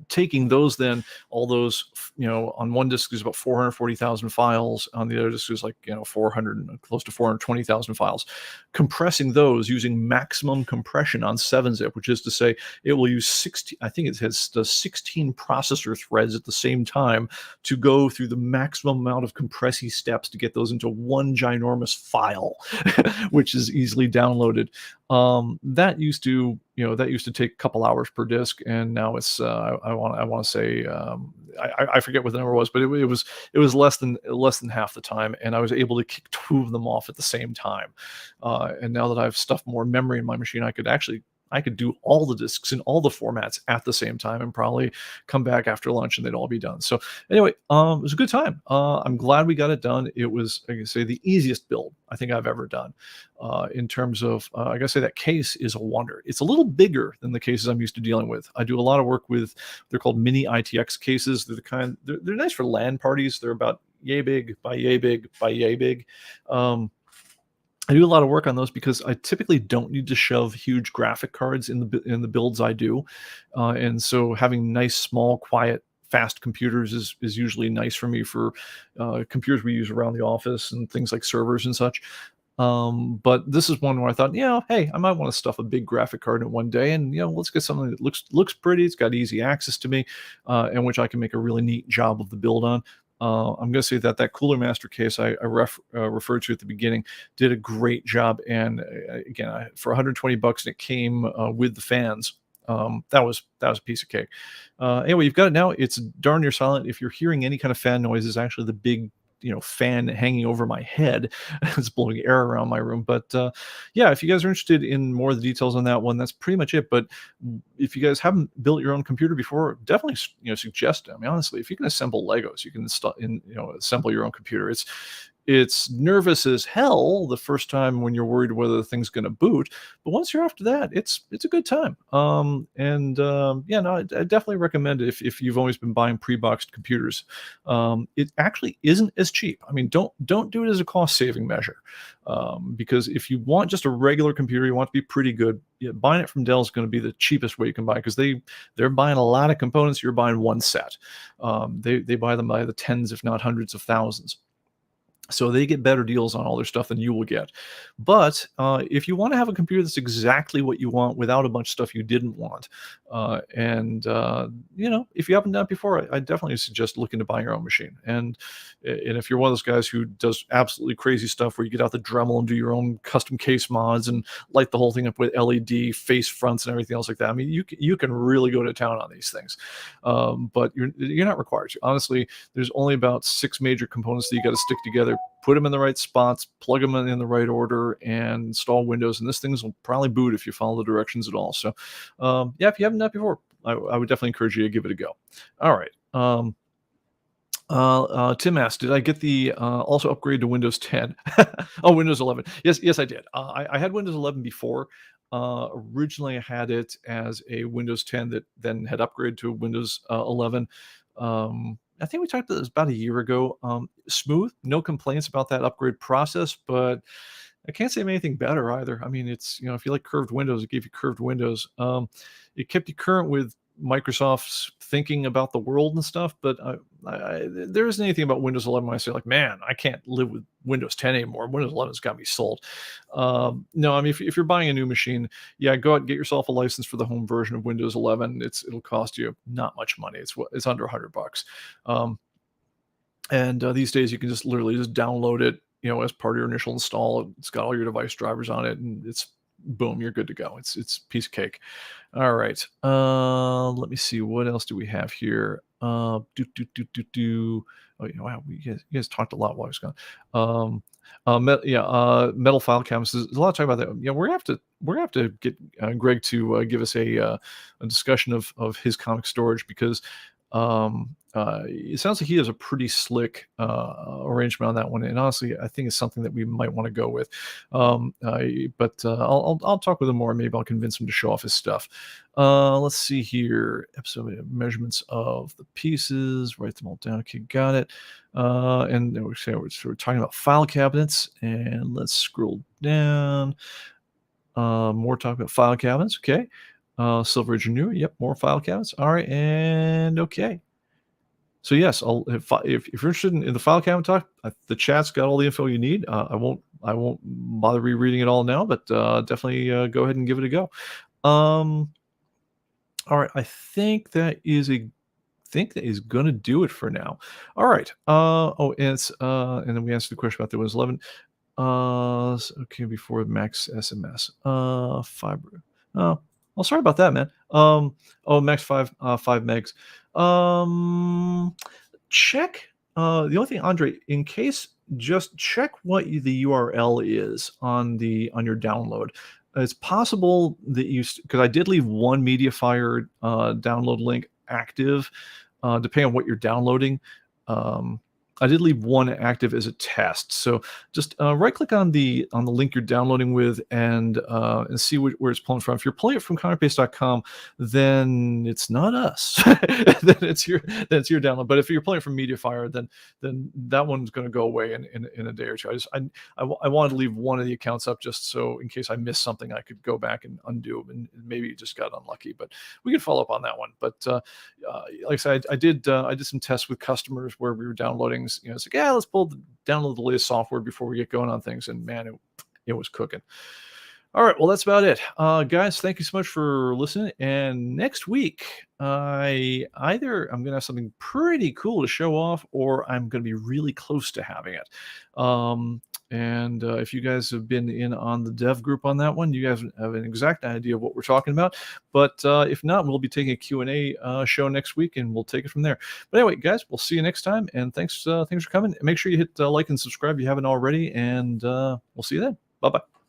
A: taking those, then all those, on one disk is about 440,000 files, on the other disk is like 400, close to 420,000 files. Compressing those using maximum compression on 7-zip, which is to say it will use 16, I think it does 16 processor threads at the same time to go through the maximum amount of compressy steps to get those into one ginormous file, which is easily downloaded. That used to take a couple hours per disk, and now it's I want to say, I forget what the number was, but it was less than half the time, and I was able to kick 2 of them off at the same time. And now that I've stuffed more memory in my machine, I could do all the discs in all the formats at the same time, and probably come back after lunch and they'd all be done. So anyway, it was a good time. I'm glad we got it done. It was, I can say, the easiest build I think I've ever done. In terms of, I gotta say, that case is a wonder. It's a little bigger than the cases I'm used to dealing with. I do a lot of work with, they're called mini ITX cases. They're nice for LAN parties. They're about yay big by yay big by yay big. I do a lot of work on those because I typically don't need to shove huge graphic cards in the builds I do, and so having nice, small, quiet, fast computers is usually nice for me for computers we use around the office and things like servers and such. But this is one where I thought, hey, I might want to stuff a big graphic card in it one day, and let's get something that looks pretty. It's got easy access to me, and which I can make a really neat job of the build on. I'm going to say that Cooler Master case I referred to at the beginning did a great job. And again, for $120, and it came with the fans. That was a piece of cake. Anyway, you've got it now. It's darn near silent. If you're hearing any kind of fan noise, it's actually the big fan hanging over my head. It's blowing air around my room. But yeah, if you guys are interested in more of the details on that one, that's pretty much it. But if you guys haven't built your own computer before, definitely suggest it. I mean, honestly, if you can assemble Legos, you can assemble your own computer. It's nervous as hell the first time when you're worried whether the thing's going to boot, but once you're after that, it's a good time. Yeah, no, I definitely recommend it if you've always been buying pre-boxed computers. It actually isn't as cheap. I mean, don't do it as a cost-saving measure, because if you want just a regular computer, you want to be pretty good, buying it from Dell is going to be the cheapest way you can buy, because they're buying a lot of components. You're buying one set. They buy them by the tens, if not hundreds of thousands. So they get better deals on all their stuff than you will get. But if you want to have a computer that's exactly what you want without a bunch of stuff you didn't want, if you haven't done it before, I definitely suggest looking to buy your own machine. And if you're one of those guys who does absolutely crazy stuff where you get out the Dremel and do your own custom case mods and light the whole thing up with LED face fronts and everything else like that, I mean, you can really go to town on these things. But you're not required to. Honestly, there's only about 6 major components that you got to stick together, put them in the right spots, plug them in the right order, and install Windows. And this thing will probably boot if you follow the directions at all. So, yeah, if you haven't done it before, I would definitely encourage you to give it a go. All right. Tim asked, did I get the also upgrade to Windows 10? Oh, Windows 11. Yes, I did. I had Windows 11 before. Originally, I had it as a Windows 10 that then had upgraded to Windows 11. I think we talked about this about a year ago. Smooth, no complaints about that upgrade process, but I can't say anything better either. I mean, it's, if you like curved windows, it gave you curved windows. It kept you current with Microsoft's thinking about the world and stuff, but there isn't anything about Windows 11 when I say like, man, I can't live with Windows 10 anymore. Windows 11's got me sold. No, I mean, if you're buying a new machine, yeah, go out and get yourself a license for the home version of Windows 11. It'll cost you not much money. It's under $100. Um, and these days, you can just literally just download it, as part of your initial install. It's got all your device drivers on it, and it's boom, you're good to go. It's a piece of cake. All right. Let me see. What else do we have here? Oh, wow. You guys talked a lot while I was gone. Metal file cabinets. There's a lot of talk about that. Yeah, we're gonna have to get Greg to give us a discussion of his comic storage, because it sounds like he has a pretty slick arrangement on that one, and honestly, I think it's something that we might want to go with. But I'll talk with him more. Maybe I'll convince him to show off his stuff. Let's see here. Episode measurements of the pieces. Write them all down. Okay, got it. And then we're talking about file cabinets, and let's scroll down. More talk about file cabinets. Okay. Silver Age New. Yep, more file cabinets. All right, and okay. So yes, if you're interested in the file cabinet talk, the chat's got all the info you need. I won't bother rereading it all now, but definitely go ahead and give it a go. All right, I think that is going to do it for now. All right. And then we answered the question about the Windows 11. Okay, before Max SMS. Fiber. Oh, sorry about that, man. Max 5 megs. Check. The only thing, Andre, in case, just check what the URL is on your download. It's possible that because I did leave one MediaFire download link active, depending on what you're downloading. I did leave one active as a test. So just right click on the link you're downloading with, and see where it's pulling from. If you're pulling it from ComicBase.com, then it's not us. then it's your download. But if you're pulling it from MediaFire, then that one's going to go away in a day or two. I wanted to leave one of the accounts up just so in case I missed something, I could go back and undo, and maybe you just got unlucky. But we could follow up on that one. But like I said, I did some tests with customers where we were downloading. It's like, yeah, let's download the latest software before we get going on things, and man, it was cooking. All right, well, that's about it, guys. Thank you so much for listening. And next week, I'm going to have something pretty cool to show off, or I'm going to be really close to having it. And if you guys have been in on the dev group on that one, you guys have an exact idea of what we're talking about. But if not, we'll be taking a Q&A show next week, and we'll take it from there. But anyway, guys, we'll see you next time. And thanks for coming. Make sure you hit like and subscribe if you haven't already. And we'll see you then. Bye-bye.